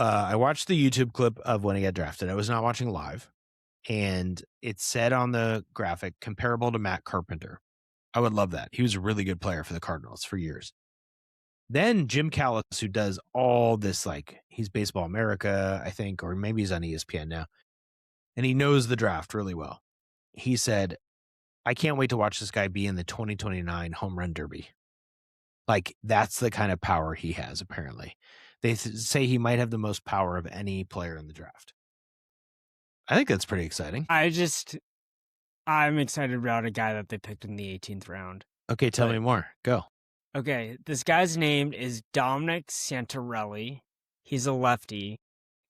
[SPEAKER 1] I watched the YouTube clip of when he got drafted. I was not watching live. And it said on the graphic, comparable to Matt Carpenter. I would love that. He was a really good player for the Cardinals for years. Then Jim Callis, who does all this, like he's Baseball America, I think, or maybe he's on ESPN now. And he knows the draft really well. He said, I can't wait to watch this guy be in the 2029 home run derby. Like that's the kind of power he has, apparently. They say he might have the most power of any player in the draft. I think that's pretty exciting.
[SPEAKER 2] I'm excited about a guy that they picked in the 18th round.
[SPEAKER 1] Okay, tell me more. Go.
[SPEAKER 2] Okay, this guy's name is Dominic Santarelli. He's a lefty.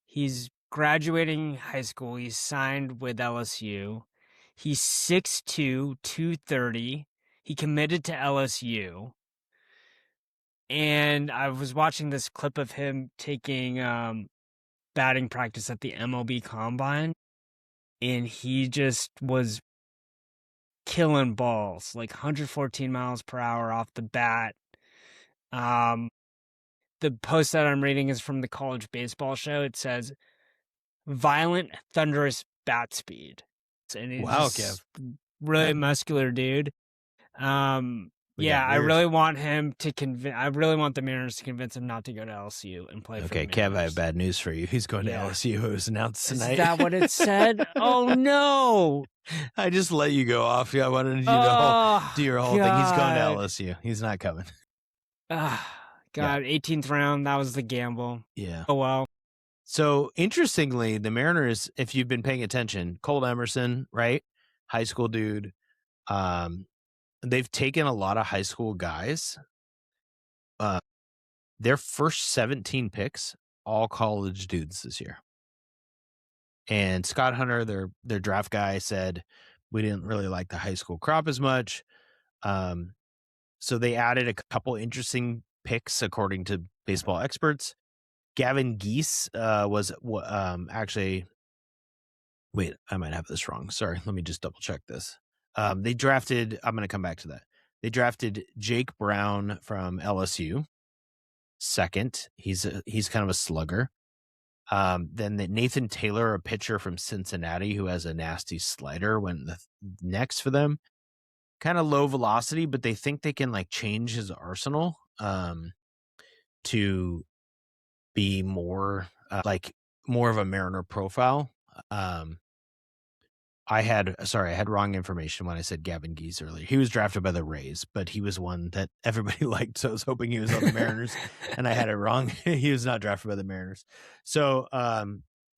[SPEAKER 2] He's graduating high school. He's signed with LSU. He's 6'2", 230. He committed to LSU. And I was watching this clip of him taking batting practice at the MLB Combine, and he just was killing balls, like 114 miles per hour off the bat. The post that I'm reading is from the College Baseball Show. It says, violent, thunderous bat speed. And
[SPEAKER 1] wow, Kev.
[SPEAKER 2] really muscular dude. Yeah, I really want him to I really want the Mariners to convince him not to go to LSU and play for the Mariners.
[SPEAKER 1] Kev, I have bad news for you. He's going to LSU. It was announced tonight.
[SPEAKER 2] Is that what it said? Oh, no.
[SPEAKER 1] I just let you go off. I wanted you to do your whole thing. He's going to LSU. He's not coming.
[SPEAKER 2] God, 18th round. That was the gamble.
[SPEAKER 1] Yeah.
[SPEAKER 2] Oh, well.
[SPEAKER 1] So, interestingly, the Mariners, if you've been paying attention, Cole Emerson, right? High school dude. They've taken a lot of high school guys. Their first 17 picks, all college dudes this year. And Scott Hunter, their draft guy, said we didn't really like the high school crop as much. So they added a couple interesting picks according to baseball experts. Gavin Geese was actually. Wait, I might have this wrong. Sorry, let me just double check this. They drafted. I'm going to come back to that. They drafted Jake Brown from LSU. Second, he's kind of a slugger. Then Nathan Taylor, a pitcher from Cincinnati who has a nasty slider, went next for them. Kind of low velocity, but they think they can like change his arsenal to be more more of a Mariner profile. I had wrong information when I said Gavin Geese earlier. He was drafted by the Rays, but he was one that everybody liked, so I was hoping he was on the Mariners, and I had it wrong. He was not drafted by the Mariners. So,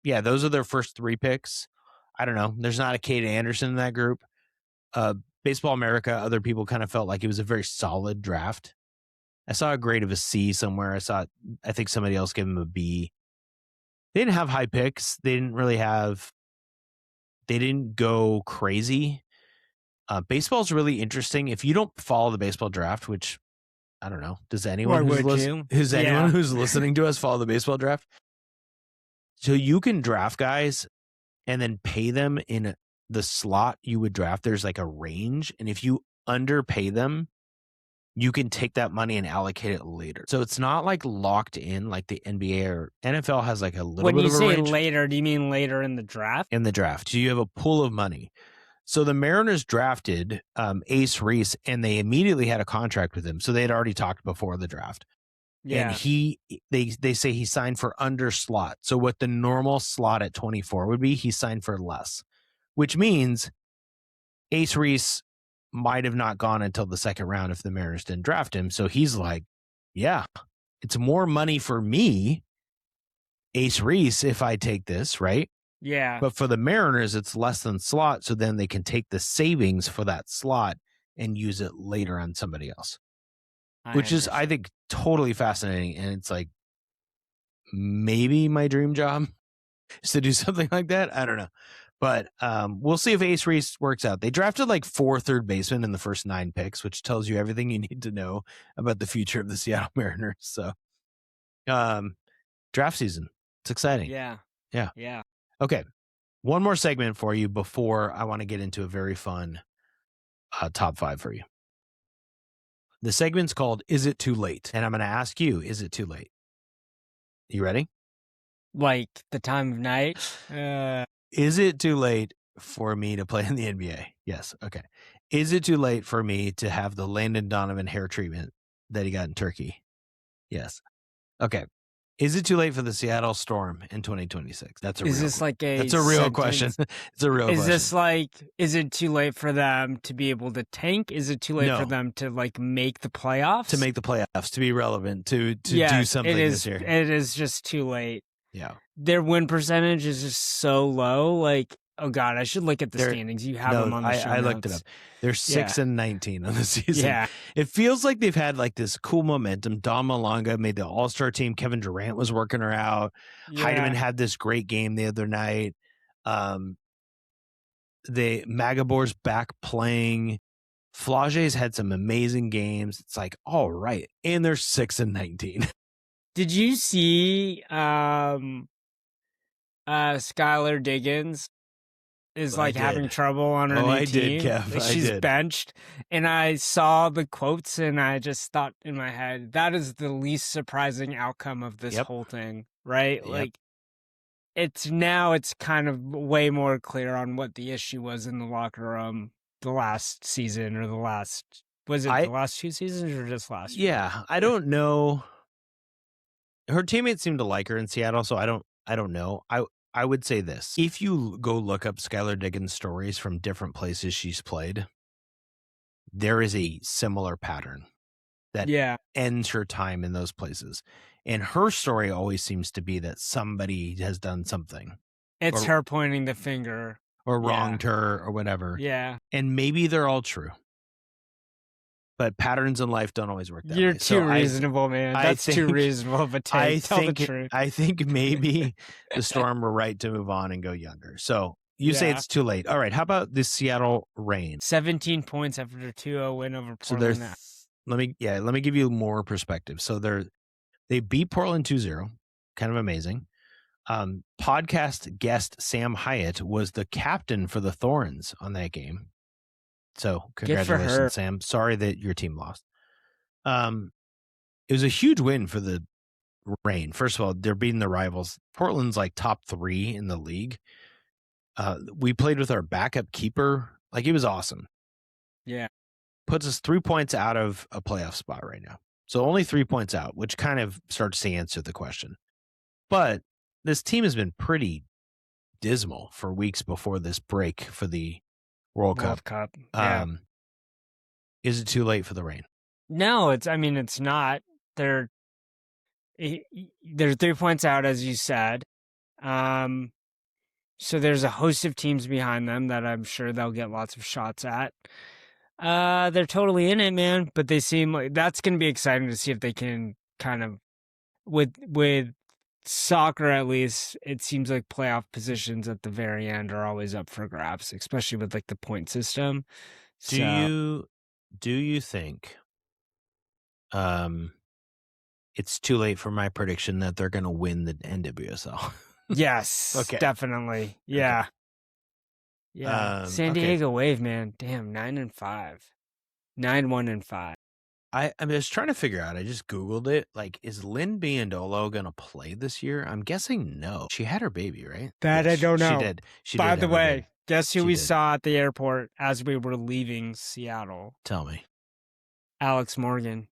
[SPEAKER 1] those are their first 3 picks. I don't know. There's not a Cade Anderson in that group. Baseball America, other people kind of felt like it was a very solid draft. I saw a grade of a C somewhere. I think somebody else gave him a B. They didn't have high picks. They didn't go crazy. Baseball is really interesting. If you don't follow the baseball draft, which I don't know, does anyone who's listening to us follow the baseball draft? So you can draft guys and then pay them in the slot you would draft. There's like a range, and if you underpay them, you can take that money and allocate it later. So it's not like locked in like the NBA or NFL has like a little bit of a range. When you say
[SPEAKER 2] later, do you mean later in the draft?
[SPEAKER 1] In the draft. So you have a pool of money. So the Mariners drafted Ace Reese, and they immediately had a contract with him. So they had already talked before the draft. Yeah. And they say he signed for under slot. So what the normal slot at 24 would be, he signed for less, which means Ace Reese might have not gone until the second round if the Mariners didn't draft him. So he's like, yeah, it's more money for me, Ace Reese, if I take this, right?
[SPEAKER 2] Yeah.
[SPEAKER 1] But for the Mariners, it's less than slot. So then they can take the savings for that slot and use it later on somebody else, which is, I think, totally fascinating. And it's like, maybe my dream job is to do something like that. I don't know. But we'll see if Ace Reese works out. They drafted like 4 third basemen in the first 9 picks, which tells you everything you need to know about the future of the Seattle Mariners. So draft season. It's exciting.
[SPEAKER 2] Yeah.
[SPEAKER 1] Okay. One more segment for you before I want to get into a very fun top 5 for you. The segment's called Is It Too Late? And I'm going to ask you, is it too late? You ready?
[SPEAKER 2] Like the time of night?
[SPEAKER 1] Is it too late for me to play in the NBA? Yes. Okay. Is it too late for me to have the Landon Donovan hair treatment that he got in Turkey? Yes. Okay. Is it too late for the Seattle Storm in 2026? That's a real question. It's a real question.
[SPEAKER 2] Is this like, is it too late for them to be able to tank? Is it too late for them to like make the playoffs?
[SPEAKER 1] To make the playoffs, to be relevant, to do something this year.
[SPEAKER 2] It is just too late.
[SPEAKER 1] Yeah.
[SPEAKER 2] Their win percentage is just so low. Like, oh God, I should look at the standings. You have them on the show
[SPEAKER 1] I looked it up. They're 6-19 on the season.
[SPEAKER 2] Yeah.
[SPEAKER 1] It feels like they've had like this cool momentum. Dom Malanga made the All-Star team. Kevin Durant was working her out. Yeah. Heidemann had this great game the other night. Magabor's back playing. Flage's had some amazing games. It's like, all right. And they're 6-19.
[SPEAKER 2] Did you see Skylar Diggins is like having trouble on her new team?
[SPEAKER 1] Did, Kev.
[SPEAKER 2] She's benched. And I saw the quotes and I just thought in my head, that is the least surprising outcome of this whole thing, right?
[SPEAKER 1] Yep.
[SPEAKER 2] Like it's kind of way more clear on what the issue was in the locker room. the last season or the last two seasons or just last year?
[SPEAKER 1] Yeah, I don't know. Her teammates seem to like her in Seattle, so I don't know. I would say this. If you go look up Skylar Diggins stories from different places she's played, there is a similar pattern that ends her time in those places. And her story always seems to be that somebody has done something.
[SPEAKER 2] It's her pointing the finger.
[SPEAKER 1] Or wronged her or whatever.
[SPEAKER 2] Yeah.
[SPEAKER 1] And maybe they're all true. But patterns in life don't always work that way.
[SPEAKER 2] You're too reasonable, man. That's too reasonable of a take. Tell the truth.
[SPEAKER 1] I think maybe the Storm were right to move on and go younger. So you say it's too late. All right. How about the Seattle Reign?
[SPEAKER 2] 17 points after their 2-0 win over Portland.
[SPEAKER 1] So let me give you more perspective. So they beat Portland 2-0. Kind of amazing. Podcast guest Sam Hyatt was the captain for the Thorns on that game. So congratulations, Sam. Sorry that your team lost. It was a huge win for the Reign. First of all, they're beating the rivals. Portland's like top 3 in the league. We played with our backup keeper. Like, it was awesome.
[SPEAKER 2] Yeah.
[SPEAKER 1] Puts us 3 points out of a playoff spot right now. So only 3 points out, which kind of starts to answer the question. But this team has been pretty dismal for weeks before this break for the World Cup.
[SPEAKER 2] Yeah.
[SPEAKER 1] Is it too late for the Reign?
[SPEAKER 2] No, it's not. They're 3 points out, as you said. So there's a host of teams behind them that I'm sure they'll get lots of shots at. They're totally in it, man. But they seem like that's going to be exciting to see if they can kind of with soccer, at least. It seems like playoff positions at the very end are always up for grabs, especially with like the point system.
[SPEAKER 1] Do you think it's too late for my prediction that they're going to win the NWSL?
[SPEAKER 2] Yes, okay. Definitely. Yeah. Okay. Yeah. San Diego Wave, man. Damn, 9-5. 9-1-5.
[SPEAKER 1] I'm just trying to figure out. I just Googled it. Like, is Lynn Biondolo going to play this year? I'm guessing no. She had her baby, right?
[SPEAKER 2] That I don't know.
[SPEAKER 1] She did.
[SPEAKER 2] By the way, guess who we saw at the airport as we were leaving Seattle?
[SPEAKER 1] Tell me.
[SPEAKER 2] Alex Morgan.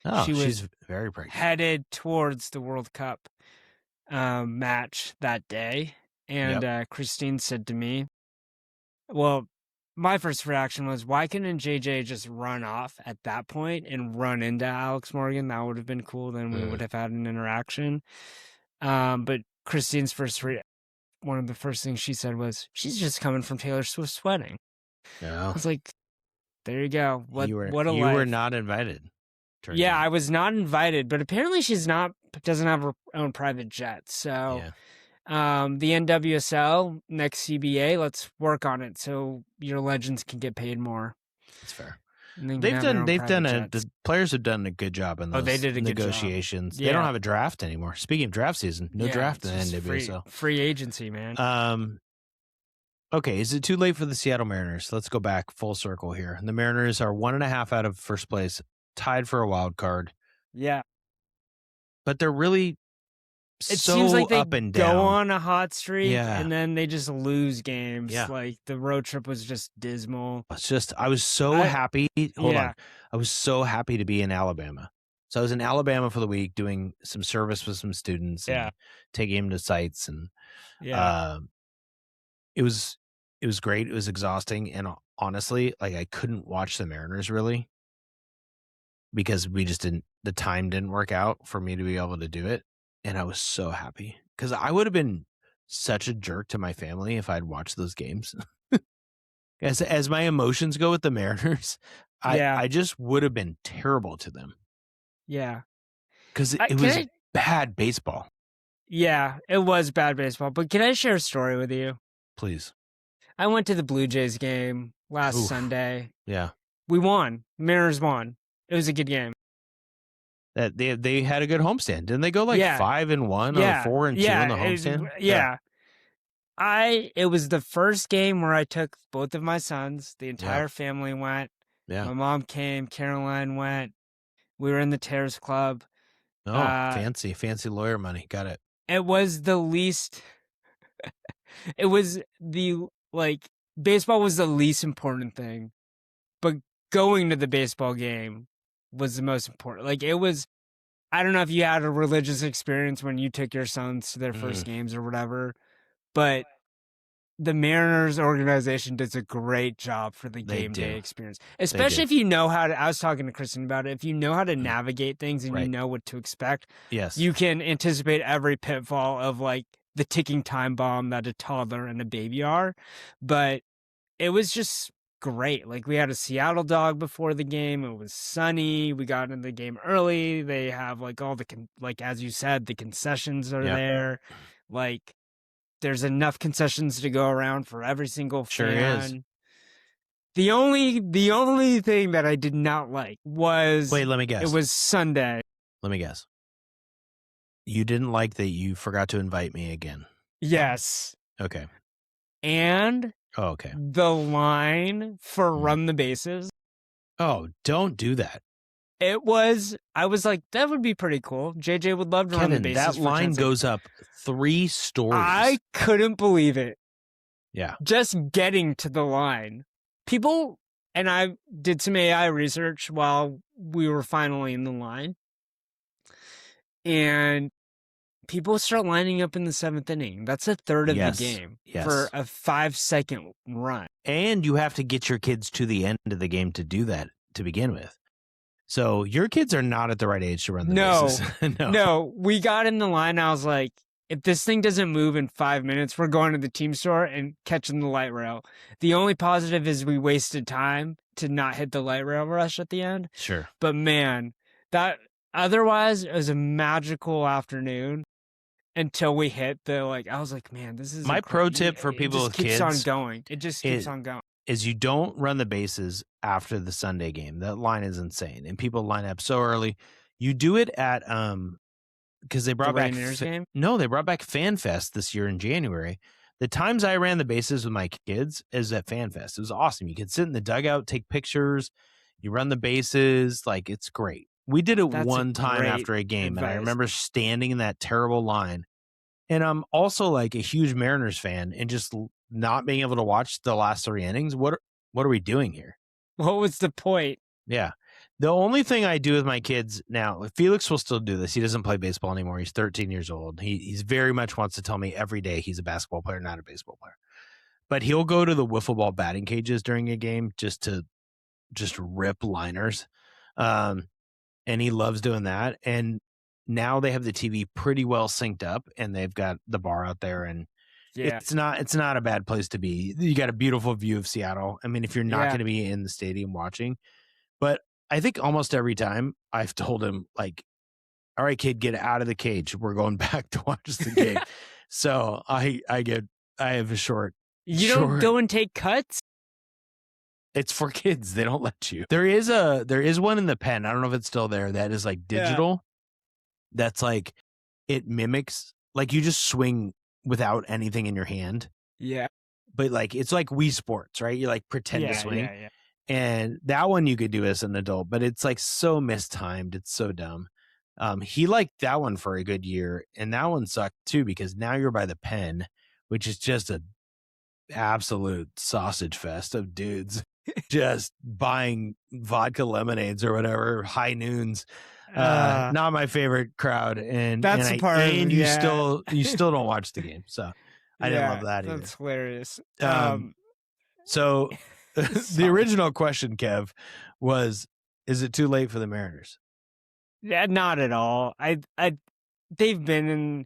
[SPEAKER 1] Oh, she's very pregnant.
[SPEAKER 2] Headed towards the World Cup match that day. And Christine said to me, well, my first reaction was, why couldn't JJ just run off at that point and run into Alex Morgan? That would have been cool. Then we would have had an interaction. But Christine's one of the first things she said was, she's just coming from Taylor Swift's wedding.
[SPEAKER 1] Yeah.
[SPEAKER 2] I was like, there you go.
[SPEAKER 1] You were not invited.
[SPEAKER 2] Yeah, I was not invited, but apparently doesn't have her own private jet. So the NWSL, next CBA, let's work on it so your legends can get paid more.
[SPEAKER 1] That's fair. The players have done a good job in those
[SPEAKER 2] they did a
[SPEAKER 1] negotiations.
[SPEAKER 2] Good job. Yeah.
[SPEAKER 1] They don't have a draft anymore. Speaking of draft season, no draft in the NWSL.
[SPEAKER 2] Free agency, man.
[SPEAKER 1] Okay, is it too late for the Seattle Mariners? Let's go back full circle here. The Mariners are 1.5 out of first place, tied for a wild card.
[SPEAKER 2] Yeah.
[SPEAKER 1] But they're really
[SPEAKER 2] seems like they
[SPEAKER 1] up and down.
[SPEAKER 2] Go on a hot streak and then they just lose games. Yeah. Like the road trip was just dismal.
[SPEAKER 1] I was so happy. Hold on. I was so happy to be in Alabama. So I was in Alabama for the week doing some service with some students and taking them to sites. And it was great. It was exhausting. And honestly, like, I couldn't watch the Mariners really because the time didn't work out for me to be able to do it. And I was so happy because I would have been such a jerk to my family if I'd watched those games. As my emotions go with the Mariners, I just would have been terrible to them.
[SPEAKER 2] Yeah.
[SPEAKER 1] Because it was bad baseball.
[SPEAKER 2] Yeah, it was bad baseball. But can I share a story with you?
[SPEAKER 1] Please.
[SPEAKER 2] I went to the Blue Jays game last Sunday.
[SPEAKER 1] Yeah.
[SPEAKER 2] We won. Mariners won. It was a good game.
[SPEAKER 1] That they had a good homestand. Didn't they go 5-1 or 4-2 in the homestand?
[SPEAKER 2] It was the first game where I took both of my sons. The entire family went. Yeah. My mom came. Caroline went. We were in the Terrace Club.
[SPEAKER 1] Oh, fancy lawyer money. Got it.
[SPEAKER 2] It was the least. It was the baseball was the least important thing, but going to the baseball game was the most important. Like, it was, I don't know if you had a religious experience when you took your sons to their first games or whatever, but the Mariners organization does a great job for the game day experience, especially if you know how to, I was talking to Kristen about it, if you know how to navigate things and you know what to expect, you can anticipate every pitfall of like the ticking time bomb that a toddler and a baby are. But it was just great. Like, we had a Seattle dog before the game. It was sunny. We got into the game early. They have like all the, like, as you said, the concessions are there. Like, there's enough concessions to go around for every single fan.
[SPEAKER 1] Sure is.
[SPEAKER 2] The only thing that I did not like was...
[SPEAKER 1] Wait, let me guess.
[SPEAKER 2] It was Sunday.
[SPEAKER 1] Let me guess. You didn't like that you forgot to invite me again.
[SPEAKER 2] Yes.
[SPEAKER 1] Okay.
[SPEAKER 2] And...
[SPEAKER 1] Oh, okay.
[SPEAKER 2] The line for run the bases.
[SPEAKER 1] Oh, don't do that.
[SPEAKER 2] I was like, that would be pretty cool. JJ would love to run the bases.
[SPEAKER 1] That line goes up 3 stories.
[SPEAKER 2] I couldn't believe it.
[SPEAKER 1] Yeah.
[SPEAKER 2] Just getting to the line. People, and I did some AI research while we were finally in the line. And people start lining up in the 7th inning. That's a third of the game for a 5-second run.
[SPEAKER 1] And you have to get your kids to the end of the game to do that to begin with. So your kids are not at the right age to run the bases.
[SPEAKER 2] No, we got in the line. I was like, if this thing doesn't move in 5 minutes, we're going to the team store and catching the light rail. The only positive is we wasted time to not hit the light rail rush at the end.
[SPEAKER 1] Sure.
[SPEAKER 2] But man, that otherwise it was a magical afternoon until we hit the, like, I was like, man, this is
[SPEAKER 1] my pro tip for people with kids.
[SPEAKER 2] It just keeps on going. It just keeps on going.
[SPEAKER 1] Is you don't run the bases after the Sunday game. That line is insane. And people line up so early. You do it at because they brought back
[SPEAKER 2] game?
[SPEAKER 1] No, they brought back Fan Fest this year in January. The times I ran the bases with my kids is at Fan Fest. It was awesome. You could sit in the dugout, take pictures, you run the bases, like, it's great. We did it one time after a game, and I remember standing in that terrible line. And I'm also like a huge Mariners fan, and just not being able to watch the last 3 innings. What are we doing here?
[SPEAKER 2] What was the point?
[SPEAKER 1] Yeah. The only thing I do with my kids now, Felix will still do this. He doesn't play baseball anymore. He's 13 years old. He's very much wants to tell me every day he's a basketball player, not a baseball player. But he'll go to the wiffle ball batting cages during a game just to rip liners. And he loves doing that. And now they have the TV pretty well synced up, and they've got the bar out there, and it's not a bad place to be. You got a beautiful view of Seattle. I mean, if you're not going to be in the stadium watching, but I think almost every time I've told him, like, all right, kid, get out of the cage. We're going back to watch the game. So I have a short.
[SPEAKER 2] You don't go and take cuts?
[SPEAKER 1] It's for kids. They don't let you. There is one in the pen. I don't know if it's still there. That is like digital. That's like, it mimics, like, you just swing without anything in your hand.
[SPEAKER 2] Yeah.
[SPEAKER 1] But like, it's like Wii Sports, right? You like pretend to swing.
[SPEAKER 2] Yeah.
[SPEAKER 1] And that one you could do as an adult, but it's like so mistimed. It's so dumb. He liked that one for a good year, and that one sucked too, because now you're by the pen, which is just a absolute sausage fest of dudes just buying vodka lemonades or whatever, high noons. Not my favorite crowd, and
[SPEAKER 2] that's the part.
[SPEAKER 1] And you still don't watch the game, so I didn't love that either.
[SPEAKER 2] That's hilarious.
[SPEAKER 1] So the original question, Kev, was: is it too late for the Mariners?
[SPEAKER 2] Yeah, not at all. They've been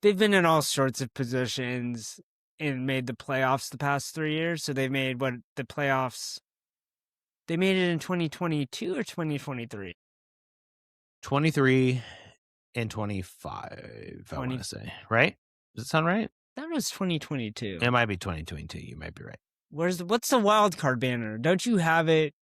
[SPEAKER 2] in all sorts of positions and made the playoffs the past 3 years. So they've made the playoffs. They made it in 2022 or 2023.
[SPEAKER 1] 23 and 25. I want to say, right? Does it sound right?
[SPEAKER 2] That was 2022.
[SPEAKER 1] It might be 2022. You might be right.
[SPEAKER 2] What's the wild card banner? Don't you have it?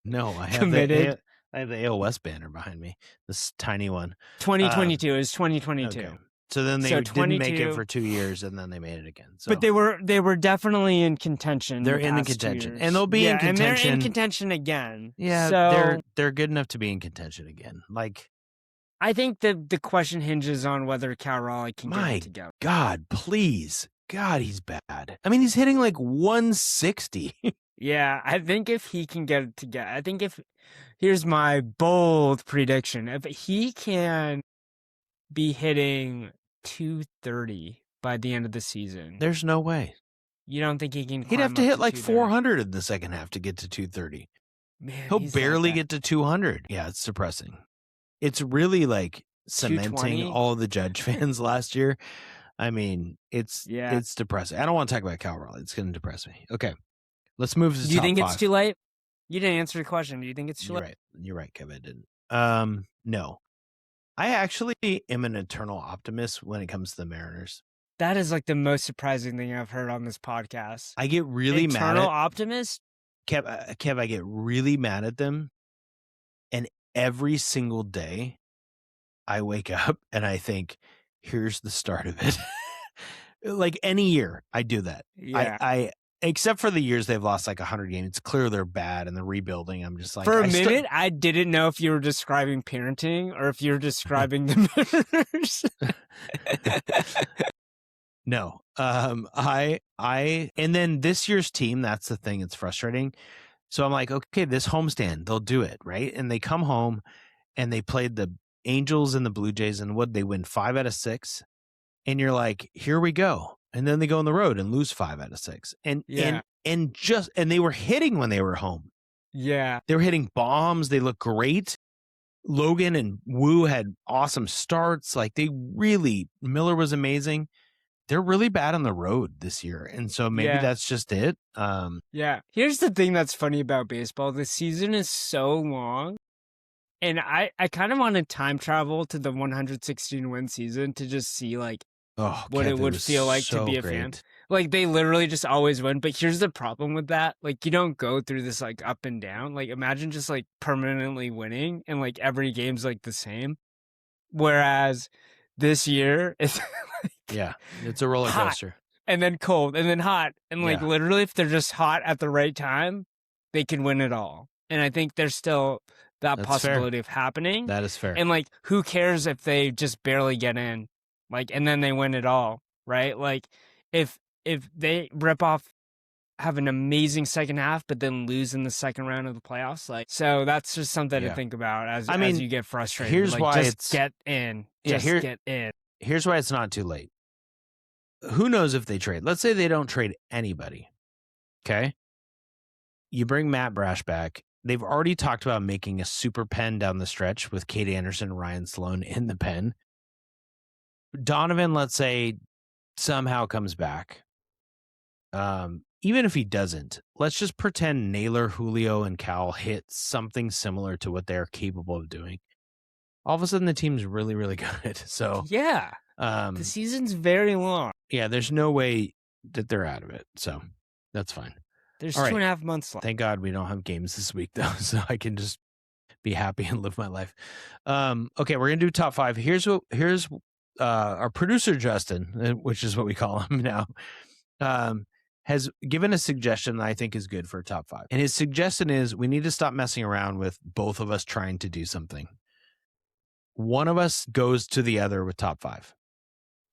[SPEAKER 1] No, I have
[SPEAKER 2] committed.
[SPEAKER 1] I have the AL West banner behind me. This tiny one.
[SPEAKER 2] 2022 is 2022.
[SPEAKER 1] Okay. So then they didn't make it for 2 years, and then they made it again. So.
[SPEAKER 2] But they were definitely in contention.
[SPEAKER 1] They're in the contention, and they'll be in contention.
[SPEAKER 2] And they're in contention again.
[SPEAKER 1] Yeah,
[SPEAKER 2] so
[SPEAKER 1] they're good enough to be in contention again. Like,
[SPEAKER 2] I think the question hinges on whether Cal Raleigh can get it together.
[SPEAKER 1] God, please God, he's bad. I mean, he's hitting like 160.
[SPEAKER 2] Yeah, I think if he can get it together, here's my bold prediction. If he can be hitting 230 by the end of the season.
[SPEAKER 1] There's no way.
[SPEAKER 2] You don't think he can?
[SPEAKER 1] He'd have to hit like 400 in the second half to get to 230.
[SPEAKER 2] Man,
[SPEAKER 1] he'll barely get to 200. Yeah, it's depressing. It's really like cementing all the Judge fans last year. I mean, it's depressing. I don't want to talk about Cal Raleigh. It's going to depress me. Okay, let's move to
[SPEAKER 2] Do you think
[SPEAKER 1] top
[SPEAKER 2] it's too late? You didn't answer the question. Do you think it's too late?
[SPEAKER 1] Right. You're right, Kevin. I didn't. No. I actually am an eternal optimist when it comes to the Mariners.
[SPEAKER 2] That is like the most surprising thing I've heard on this podcast.
[SPEAKER 1] I get really mad at...
[SPEAKER 2] Eternal optimist?
[SPEAKER 1] Kev, I get really mad at them. And every single day, I wake up and I think, here's the start of it. Like any year, I do that.
[SPEAKER 2] Yeah.
[SPEAKER 1] I except for the years they've lost like 100 games. It's clear they're bad and they're rebuilding. I'm just like...
[SPEAKER 2] For a minute, I didn't know if you were describing parenting or if you were describing the Mariners.
[SPEAKER 1] No. And then this year's team, that's the thing. It's frustrating. So I'm like, okay, this homestand, they'll do it, right? And they come home and they played the Angels and the Blue Jays, and what, they win 5 out of 6. And you're like, here we go. And then they go on the road and lose 5 out of 6. And they were hitting when they were home.
[SPEAKER 2] Yeah.
[SPEAKER 1] They were hitting bombs. They look great. Logan and Wu had awesome starts. Like Miller was amazing. They're really bad on the road this year. And so maybe that's just it.
[SPEAKER 2] Yeah. Here's the thing that's funny about baseball. The season is so long. And I kind of want to time travel to the 116 win season to just see like what it would feel like to be a fan. Like they literally just always win. But here's the problem with that. Like you don't go through this like up and down. Like imagine just like permanently winning and like every game's like the same. Whereas this year it's like,
[SPEAKER 1] it's a roller coaster.
[SPEAKER 2] And then cold and then hot. And like literally if they're just hot at the right time, they can win it all. And I think there's still that possibility of happening.
[SPEAKER 1] That is fair.
[SPEAKER 2] And like who cares if they just barely get in? Like and then they win it all, right? Like if they rip off, have an amazing second half, but then lose in the second round of the playoffs, like so that's just something to think about as you get frustrated.
[SPEAKER 1] Here's
[SPEAKER 2] like,
[SPEAKER 1] why
[SPEAKER 2] just get in. Get in.
[SPEAKER 1] Here's why it's not too late. Who knows if they trade? Let's say they don't trade anybody. Okay. You bring Matt Brash back. They've already talked about making a super pen down the stretch with Kate Anderson and Ryan Sloan in the pen. Donovan, let's say, somehow comes back. Even if he doesn't, let's just pretend Naylor, Julio, and Cal hit something similar to what they're capable of doing. All of a sudden, the team's really, really good. So
[SPEAKER 2] the season's very long.
[SPEAKER 1] Yeah, there's no way that they're out of it. So that's fine.
[SPEAKER 2] There's 2.5 months left.
[SPEAKER 1] Thank God we don't have games this week, though, so I can just be happy and live my life. Okay, we're gonna do top 5. Here's our producer Justin, which is what we call him now, has given a suggestion that I think is good for a top 5. And his suggestion is we need to stop messing around with both of us trying to do something. One of us goes to the other with top 5.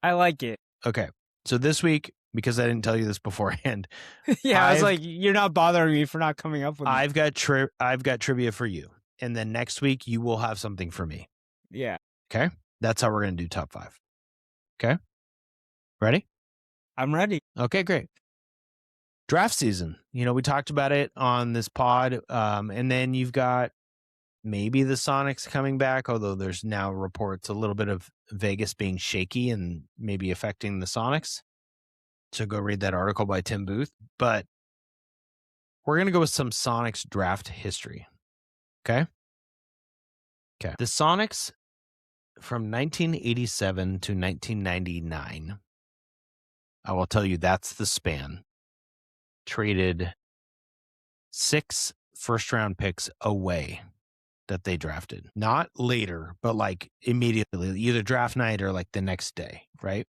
[SPEAKER 2] I like it.
[SPEAKER 1] Okay, so this week, because I didn't tell you this beforehand.
[SPEAKER 2] I was like, you're not bothering me for not coming up with it.
[SPEAKER 1] I've got trivia for you. And then next week you will have something for me.
[SPEAKER 2] Yeah.
[SPEAKER 1] Okay. That's how we're going to do top 5. Okay. Ready?
[SPEAKER 2] I'm ready.
[SPEAKER 1] Okay, great. Draft season. We talked about it on this pod. And then you've got maybe the Sonics coming back, although there's now reports a little bit of Vegas being shaky and maybe affecting the Sonics. So go read that article by Tim Booth. But we're going to go with some Sonics draft history. Okay? Okay. The Sonics from 1987 to 1999, I will tell you that's the span, traded 6 first-round picks away that they drafted. Not later, but like immediately, either draft night or like the next day, right?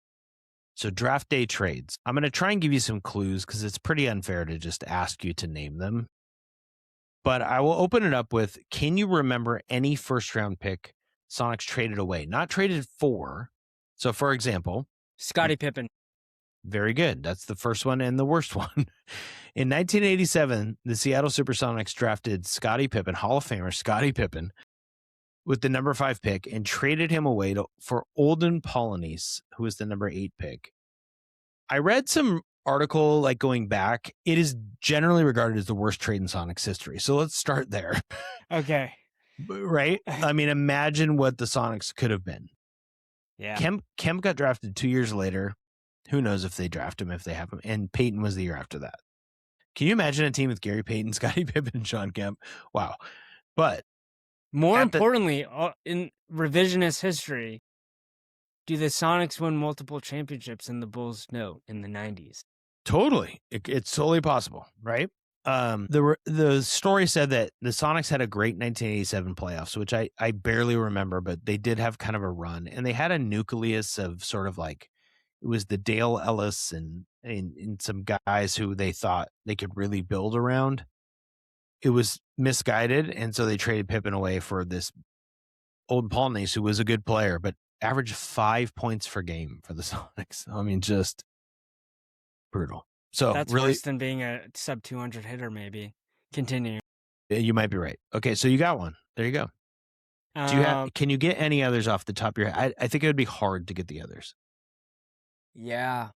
[SPEAKER 1] So draft day trades. I'm going to try and give you some clues because it's pretty unfair to just ask you to name them. But I will open it up with, can you remember any first-round pick Sonics traded away? Not traded for. So, for example,
[SPEAKER 2] Scottie Pippen.
[SPEAKER 1] Very good. That's the first one and the worst one. In 1987, the Seattle Supersonics drafted Scottie Pippen, Hall of Famer Scottie Pippen, with the number 5 pick and traded him away for Olden Polynice, who was the number 8 pick. I read some article like going back. It is generally regarded as the worst trade in Sonics history. So let's start there.
[SPEAKER 2] Okay.
[SPEAKER 1] Right? I mean, imagine what the Sonics could have been.
[SPEAKER 2] Yeah.
[SPEAKER 1] Kemp got drafted 2 years later. Who knows if they draft him, if they have him. And Peyton was the year after that. Can you imagine a team with Gary Payton, Scottie Pippen, and Sean Kemp? Wow. But
[SPEAKER 2] more importantly, in revisionist history, do the Sonics win multiple championships in the Bulls? No, in the 90s.
[SPEAKER 1] Totally. It's totally possible, right? The story said that the Sonics had a great 1987 playoffs, which I barely remember, but they did have kind of a run. And they had a nucleus of sort of like, it was the Dale Ellis and some guys who they thought they could really build around. It was misguided, and so they traded Pippen away for this old Polynice, who was a good player, but averaged 5 points per game for the Sonics. I mean, just brutal. So
[SPEAKER 2] that's
[SPEAKER 1] really
[SPEAKER 2] worse than being a sub 200 hitter, maybe. Continue.
[SPEAKER 1] You might be right. Okay, so you got one. There you go. Can you get any others off the top of your head? I think it would be hard to get the others.
[SPEAKER 2] Yeah.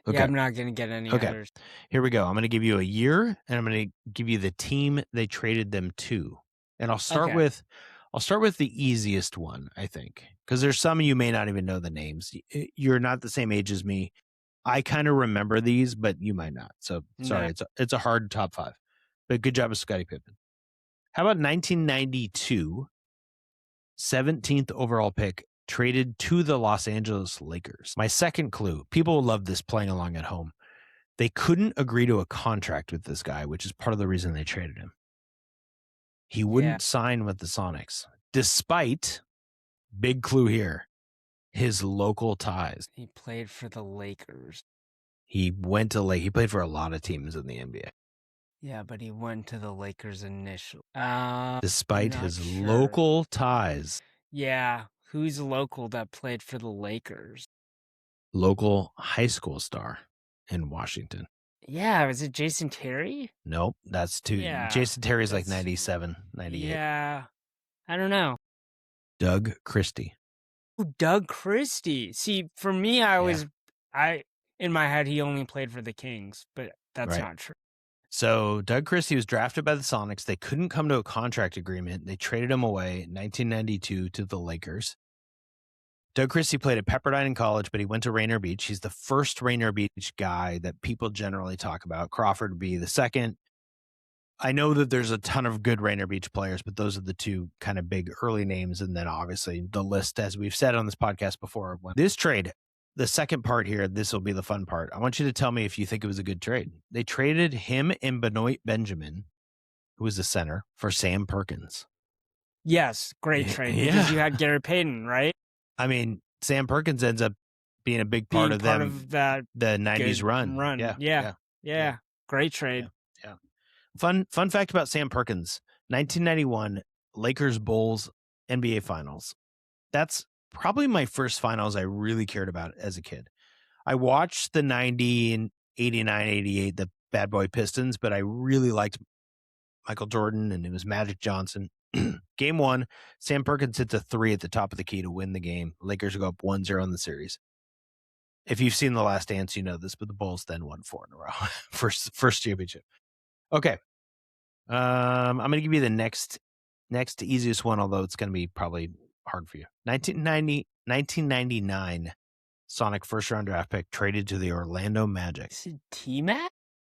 [SPEAKER 1] Okay.
[SPEAKER 2] Yeah, I'm not going to get any others.
[SPEAKER 1] Here we go. I'm going to give you a year, and I'm going to give you the team they traded them to. And I'll start with the easiest one, I think, because there's some of you may not even know the names. You're not the same age as me. I kind of remember these, but you might not. So sorry, it's a hard top 5. But good job with Scottie Pippen. How about 1992, 17th overall pick, traded to the Los Angeles Lakers? My second clue, people will love this playing along at home. They couldn't agree to a contract with this guy, which is part of the reason they traded him. He wouldn't sign with the Sonics, despite, big clue here, his local ties.
[SPEAKER 2] He played for the Lakers.
[SPEAKER 1] He played for a lot of teams in the NBA.
[SPEAKER 2] Yeah, but he went to the Lakers initially.
[SPEAKER 1] Despite his local ties.
[SPEAKER 2] Yeah. Who's local that played for the Lakers?
[SPEAKER 1] Local high school star in Washington.
[SPEAKER 2] Yeah, was it Jason Terry?
[SPEAKER 1] Nope, that's too. Yeah, Jason Terry's like 97, 98.
[SPEAKER 2] Yeah, I don't know.
[SPEAKER 1] Doug Christie.
[SPEAKER 2] Oh, Doug Christie. See, for me, in my head, he only played for the Kings, but that's not true.
[SPEAKER 1] So Doug Christie was drafted by the Sonics. They couldn't come to a contract agreement. They traded him away in 1992 to the Lakers. Doug Christie played at Pepperdine in college, but he went to Rainier Beach. He's the first Rainier Beach guy that people generally talk about. Crawford would be the second. I know that there's a ton of good Rainier Beach players, but those are the two kind of big early names. And then obviously the list, as we've said on this podcast before. This trade, the second part here, this will be the fun part. I want you to tell me if you think it was a good trade. They traded him and Benoit Benjamin, who was the center, for Sam Perkins.
[SPEAKER 2] Yes, great trade. Because you had Gary Payton, right?
[SPEAKER 1] I mean, Sam Perkins ends up being a big part of the 90s run.
[SPEAKER 2] Yeah. Great trade.
[SPEAKER 1] Yeah. Fun fact about Sam Perkins. 1991 Lakers Bulls NBA Finals. That's probably my first finals I really cared about as a kid. I watched the 90 and 89, 88, the Bad Boy Pistons, but I really liked Michael Jordan, and it was Magic Johnson. Game 1, Sam Perkins hits a 3 at the top of the key to win the game. Lakers go up 1-0 in the series. If you've seen The Last Dance, you know this, but the Bulls then won 4 in a row. first championship. Okay. I'm going to give you the next easiest one, although it's going to be probably hard for you. 1999 Sonic first-round draft pick traded to the Orlando Magic.
[SPEAKER 2] Is it T-Mac?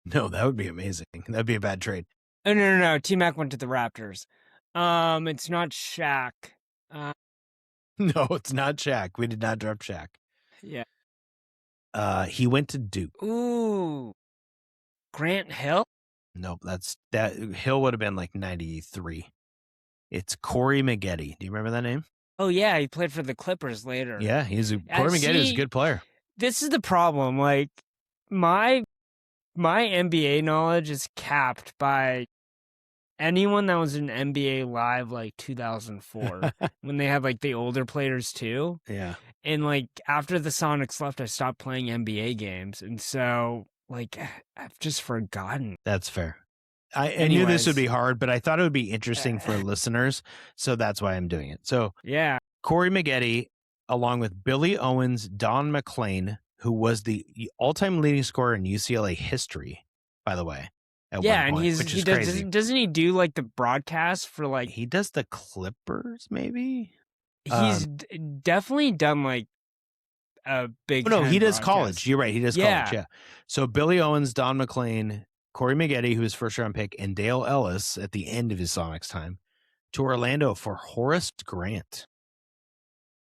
[SPEAKER 1] No, that would be amazing. That'd be a bad trade.
[SPEAKER 2] Oh, no. T-Mac went to the Raptors. It's not Shaq.
[SPEAKER 1] No, it's not Shaq. We did not draft Shaq.
[SPEAKER 2] Yeah.
[SPEAKER 1] He went to Duke.
[SPEAKER 2] Ooh. Grant Hill?
[SPEAKER 1] Nope, that Hill would have been like 93. It's Corey Maggette. Do you remember that name?
[SPEAKER 2] Oh, yeah. He played for the Clippers later.
[SPEAKER 1] Yeah, Corey Maggette is a good player.
[SPEAKER 2] This is the problem. Like, my NBA knowledge is capped by anyone that was in NBA Live like 2004 when they had like the older players too.
[SPEAKER 1] Yeah.
[SPEAKER 2] And like after the Sonics left, I stopped playing NBA games, and so like I've just forgotten.
[SPEAKER 1] That's fair. I knew this would be hard, but I thought it would be interesting for listeners, so that's why I'm doing it. So
[SPEAKER 2] yeah,
[SPEAKER 1] Corey Maggette, along with Billy Owens, Don McLean, who was the all-time leading scorer in UCLA history, by the way.
[SPEAKER 2] Yeah, and
[SPEAKER 1] which is crazy.
[SPEAKER 2] Doesn't he do like the broadcast for like?
[SPEAKER 1] He does the Clippers, maybe.
[SPEAKER 2] He's definitely done like a big.
[SPEAKER 1] No, he does college. You're right. He does college. Yeah. So Billy Owens, Don McLean, Corey Maggette, who was first round pick, and Dale Ellis at the end of his Sonics time to Orlando for Horace Grant,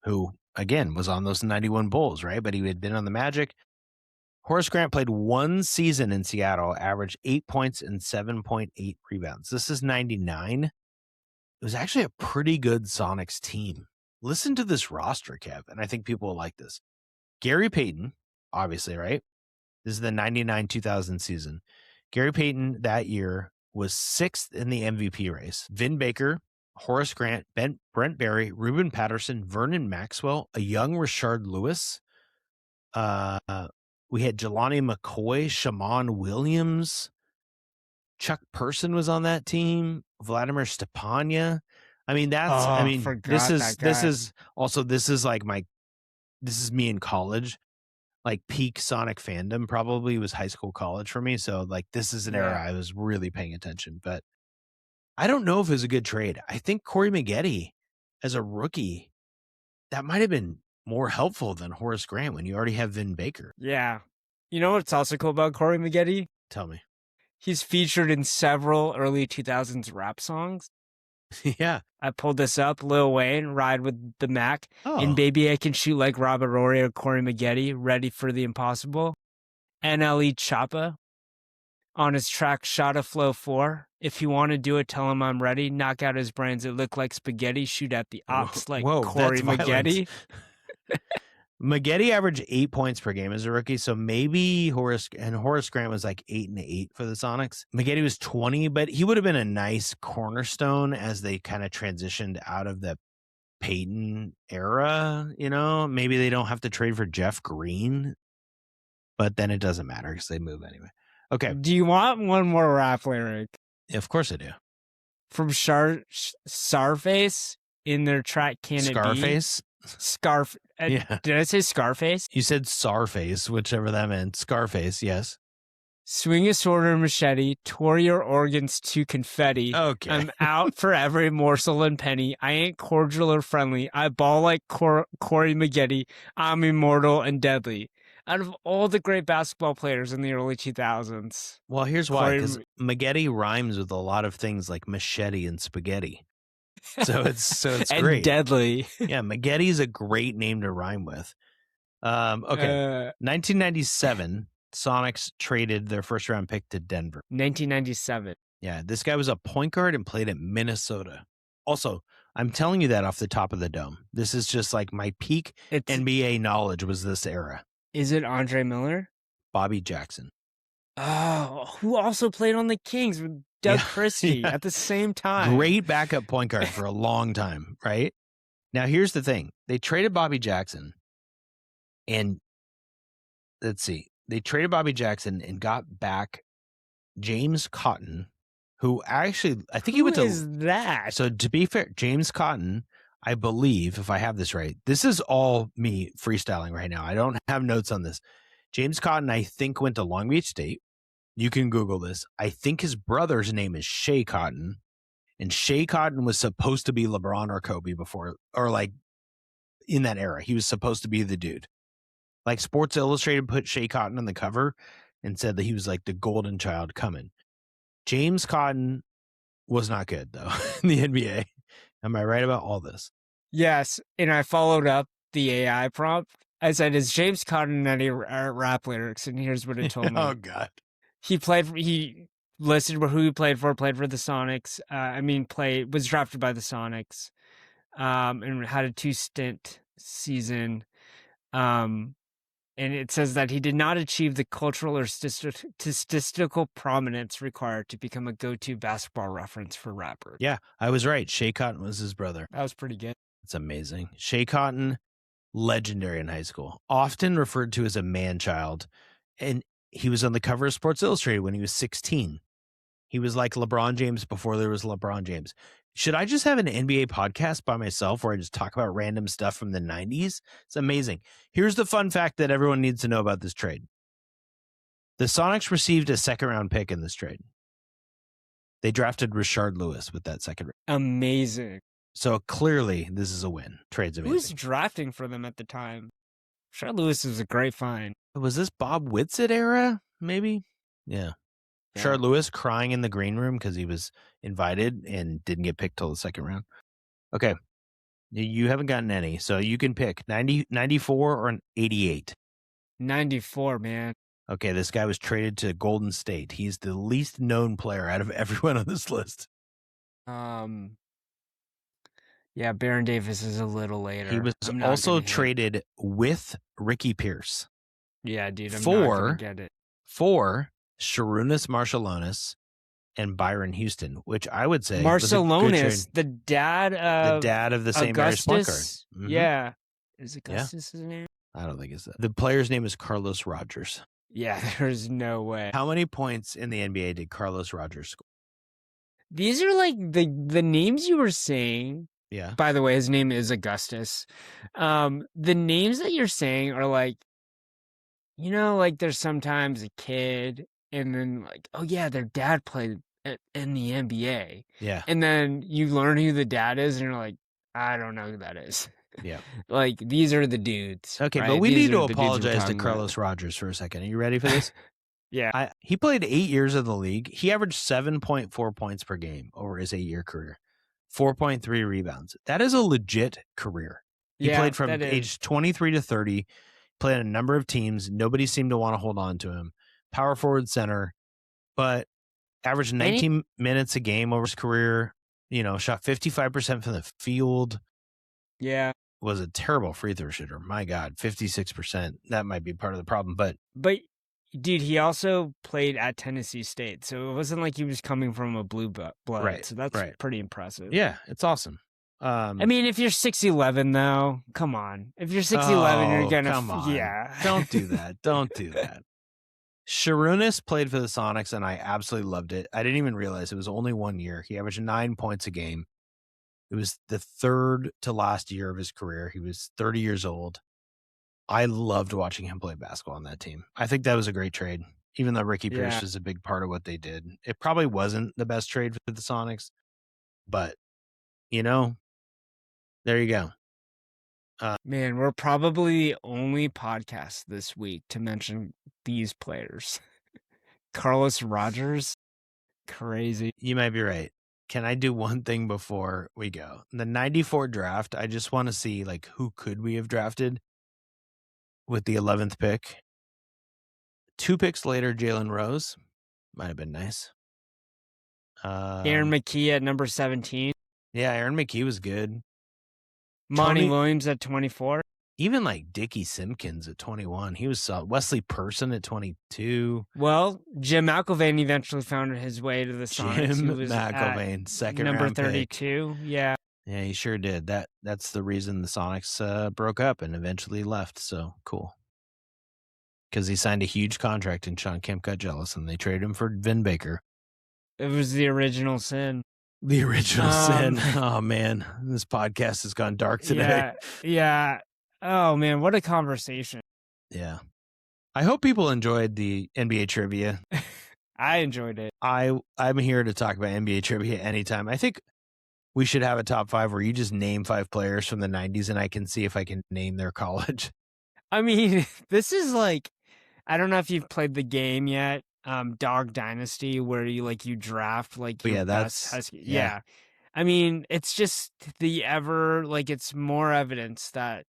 [SPEAKER 1] who again was on those 91 Bulls, right? But he had been on the Magic. Horace Grant played one season in Seattle, averaged 8 points and 7.8 rebounds. This is 99. It was actually a pretty good Sonics team. Listen to this roster, Kev, and I think people will like this. Gary Payton, obviously, right? This is the 99-2000 season. Gary Payton that year was 6th in the MVP race. Vin Baker, Horace Grant, Brent Barry, Ruben Patterson, Vernon Maxwell, a young Rashard Lewis. We had Jelani McCoy, Shammond Williams. Chuck Person was on that team. Vladimir Stepania. I mean, this is me in college. Like peak Sonic fandom probably was high school, college for me. So like this is an era I was really paying attention, but I don't know if it was a good trade. I think Corey Maggette as a rookie, that might have been more helpful than Horace Grant when you already have Vin Baker.
[SPEAKER 2] Yeah. You know what's also cool about Corey Maggette?
[SPEAKER 1] Tell me.
[SPEAKER 2] He's featured in several early 2000s rap songs.
[SPEAKER 1] Yeah.
[SPEAKER 2] I pulled this up. Lil Wayne, Ride with the Mac. And Baby I Can Shoot Like Robert Rory or Corey Maggette, Ready for the Impossible. NLE Choppa on his track Shot of Flow 4. If you want to do it, tell him I'm ready. Knock out his brains. It look like spaghetti. Shoot at the ops like Corey Maggette.
[SPEAKER 1] Maggette averaged 8 points per game as a rookie, so maybe Horace Grant was like 8 and 8 for the Sonics. Maggette was 20, but he would have been a nice cornerstone as they kind of transitioned out of the Payton era. You know, maybe they don't have to trade for Jeff Green, but then it doesn't matter because they move anyway. Okay.
[SPEAKER 2] Do you want one more rap lyric?
[SPEAKER 1] Yeah, of course I do.
[SPEAKER 2] From Starface in their track Can It Be?
[SPEAKER 1] Scarface?
[SPEAKER 2] Yeah. Did I say Scarface?
[SPEAKER 1] You said Starface, whichever that meant. Scarface, yes.
[SPEAKER 2] Swing a sword or machete, tore your organs to confetti.
[SPEAKER 1] Okay.
[SPEAKER 2] I'm out for every morsel and penny. I ain't cordial or friendly. I ball like Corey Maggette. I'm immortal and deadly. Out of all the great basketball players in the early 2000s.
[SPEAKER 1] Well, here's why. Because Maggette rhymes with a lot of things like machete and spaghetti. So it's
[SPEAKER 2] and
[SPEAKER 1] great.
[SPEAKER 2] Deadly.
[SPEAKER 1] Yeah, Maggetti's a great name to rhyme with. Okay. 1997, Sonics traded their first round pick to Denver.
[SPEAKER 2] 1997.
[SPEAKER 1] Yeah, this guy was a point guard and played at Minnesota. Also, I'm telling you that off the top of the dome. This is just like my peak NBA knowledge was this era.
[SPEAKER 2] Is it Andre Miller?
[SPEAKER 1] Bobby Jackson.
[SPEAKER 2] Oh, who also played on the Kings with Doug Christie at the same time.
[SPEAKER 1] Great backup point guard for a long time, right? Now, here's the thing. They traded Bobby Jackson, and let's see. They traded Bobby Jackson and got back James Cotton, who actually, I think he went to...
[SPEAKER 2] Who is that?
[SPEAKER 1] So, to be fair, James Cotton, I believe, if I have this right, this is all me freestyling right now. I don't have notes on this. James Cotton, I think, went to Long Beach State. You can Google this. I think his brother's name is Shea Cotton, and Shea Cotton was supposed to be LeBron or Kobe before, or like in that era. He was supposed to be the dude. Like Sports Illustrated put Shea Cotton on the cover and said that he was like the golden child coming. James Cotton was not good, though, in the NBA. Am I right about all this?
[SPEAKER 2] Yes, and I followed up the AI prompt. I said, is James Cotton any rap lyrics? And here's what it told me.
[SPEAKER 1] Oh, God.
[SPEAKER 2] He listed who he played for the Sonics. Was drafted by the Sonics, and had a 2-stint season. And it says that he did not achieve the cultural or statistical prominence required to become a go-to basketball reference for rappers.
[SPEAKER 1] Yeah, I was right. Shea Cotton was his brother.
[SPEAKER 2] That was pretty good.
[SPEAKER 1] It's amazing. Shea Cotton, legendary in high school, often referred to as a man-child. And he was on the cover of Sports Illustrated when he was 16. He was like LeBron James before there was LeBron James. Should I just have an NBA podcast by myself where I just talk about random stuff from the 90s? It's amazing. Here's the fun fact that everyone needs to know about this trade. The Sonics received a second-round pick in this trade. They drafted Richard Lewis with that second round.
[SPEAKER 2] Amazing.
[SPEAKER 1] So clearly, this is a win. Trade's amazing.
[SPEAKER 2] Who was drafting for them at the time? Richard Lewis is a great find.
[SPEAKER 1] Was this Bob Whitsitt era? Maybe? Yeah. Richard Lewis crying in the green room because he was invited and didn't get picked till the second round. Okay. You haven't gotten any, so you can pick 90, 94 or an 88.
[SPEAKER 2] 94, man.
[SPEAKER 1] Okay, this guy was traded to Golden State. He's the least known player out of everyone on this list.
[SPEAKER 2] Yeah, Baron Davis is a little later.
[SPEAKER 1] He was also traded with Ricky Pierce.
[SPEAKER 2] Yeah, dude, I'm not gonna get it.
[SPEAKER 1] For Sharunas Marciulionis and Byron Houston, which I would say
[SPEAKER 2] Marciulionis, the dad of
[SPEAKER 1] the St. Mary's point guard.
[SPEAKER 2] Mm-hmm. Yeah. Is Augustus his name?
[SPEAKER 1] I don't think it's that. The player's name is Carlos Rogers.
[SPEAKER 2] Yeah, there's no way.
[SPEAKER 1] How many points in the NBA did Carlos Rogers score?
[SPEAKER 2] These are like the names you were saying.
[SPEAKER 1] Yeah.
[SPEAKER 2] By the way, his name is Augustus. The names that you're saying are like, you know, like there's sometimes a kid and then like, oh yeah, their dad played in the NBA.
[SPEAKER 1] Yeah.
[SPEAKER 2] And then you learn who the dad is and you're like, I don't know who that is.
[SPEAKER 1] Yeah.
[SPEAKER 2] Like these are the dudes.
[SPEAKER 1] Okay,
[SPEAKER 2] right?
[SPEAKER 1] but we need to apologize to Carlos Rogers for a second. Are you ready for this?
[SPEAKER 2] Yeah.
[SPEAKER 1] He played 8 years in the league. He averaged 7.4 points per game over his 8-year career. 4.3 rebounds. That is a legit career. He played from age 23 to 30, played a number of teams. Nobody seemed to want to hold on to him. Power forward center, but averaged 19 minutes a game over his career, shot 55% from the field.
[SPEAKER 2] Yeah.
[SPEAKER 1] Was a terrible free throw shooter. My God, 56%. That might be part of the problem, but
[SPEAKER 2] dude, he also played at Tennessee State, so it wasn't like he was coming from a blue blood.
[SPEAKER 1] Right,
[SPEAKER 2] so that's pretty impressive.
[SPEAKER 1] Yeah, it's awesome.
[SPEAKER 2] I mean, if you're 6'11", though, come on. If you're 6'11", you're gonna
[SPEAKER 1] come on.
[SPEAKER 2] Yeah.
[SPEAKER 1] Don't do that. Don't do that. Sharunas played for the Sonics, and I absolutely loved it. I didn't even realize it was only 1 year. He averaged 9 points a game. It was the third to last year of his career. He was 30 years old. I loved watching him play basketball on that team. I think that was a great trade, even though Ricky Pierce was a big part of what they did. It probably wasn't the best trade for the Sonics, but, there you go.
[SPEAKER 2] Man, we're probably the only podcast this week to mention these players. Carlos Rogers, crazy.
[SPEAKER 1] You might be right. Can I do one thing before we go? The 94 draft, I just want to see, who could we have drafted with the 11th pick? 2 picks later, Jalen Rose. Might have been nice.
[SPEAKER 2] Aaron McKee at number 17.
[SPEAKER 1] Yeah, Aaron McKee was good.
[SPEAKER 2] Monty Williams at 24.
[SPEAKER 1] Even Dickie Simpkins at 21. He was Wesley Person at 22.
[SPEAKER 2] Well, Jim McIlvaine eventually found his way to the Sonics.
[SPEAKER 1] Jim McIlvaine, second
[SPEAKER 2] number
[SPEAKER 1] round
[SPEAKER 2] 32.
[SPEAKER 1] Pick.
[SPEAKER 2] Yeah.
[SPEAKER 1] Yeah, he sure did. That's the reason the Sonics broke up and eventually left. So cool. Because he signed a huge contract and Sean Kemp got jealous and they traded him for Vin Baker.
[SPEAKER 2] It was the original sin.
[SPEAKER 1] The original sin. Oh, man. This podcast has gone dark today.
[SPEAKER 2] Yeah. Oh, man. What a conversation.
[SPEAKER 1] Yeah. I hope people enjoyed the NBA trivia.
[SPEAKER 2] I enjoyed it.
[SPEAKER 1] I'm here to talk about NBA trivia anytime. I think we should have a top 5 where you just name 5 players from the 90s and I can see if I can name their college.
[SPEAKER 2] I mean, this is I don't know if you've played the game yet. Dog Dynasty, where you draft your best. Yeah. I mean, it's just it's more evidence that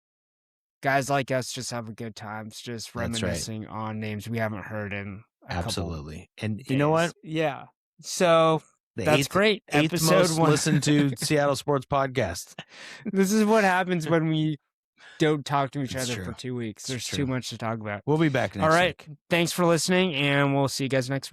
[SPEAKER 2] guys like us just have a good time. It's just reminiscing on names we haven't heard in
[SPEAKER 1] absolutely. And
[SPEAKER 2] days.
[SPEAKER 1] You know what?
[SPEAKER 2] Yeah. So that's great.
[SPEAKER 1] Episode 1 listen to Seattle Sports Podcast.
[SPEAKER 2] This is what happens when we don't talk to each
[SPEAKER 1] It's
[SPEAKER 2] other
[SPEAKER 1] true.
[SPEAKER 2] for 2 weeks.
[SPEAKER 1] It's
[SPEAKER 2] There's
[SPEAKER 1] true.
[SPEAKER 2] too much to talk about.
[SPEAKER 1] We'll be back next
[SPEAKER 2] All right.
[SPEAKER 1] week.
[SPEAKER 2] Thanks for listening, and we'll see you guys next week.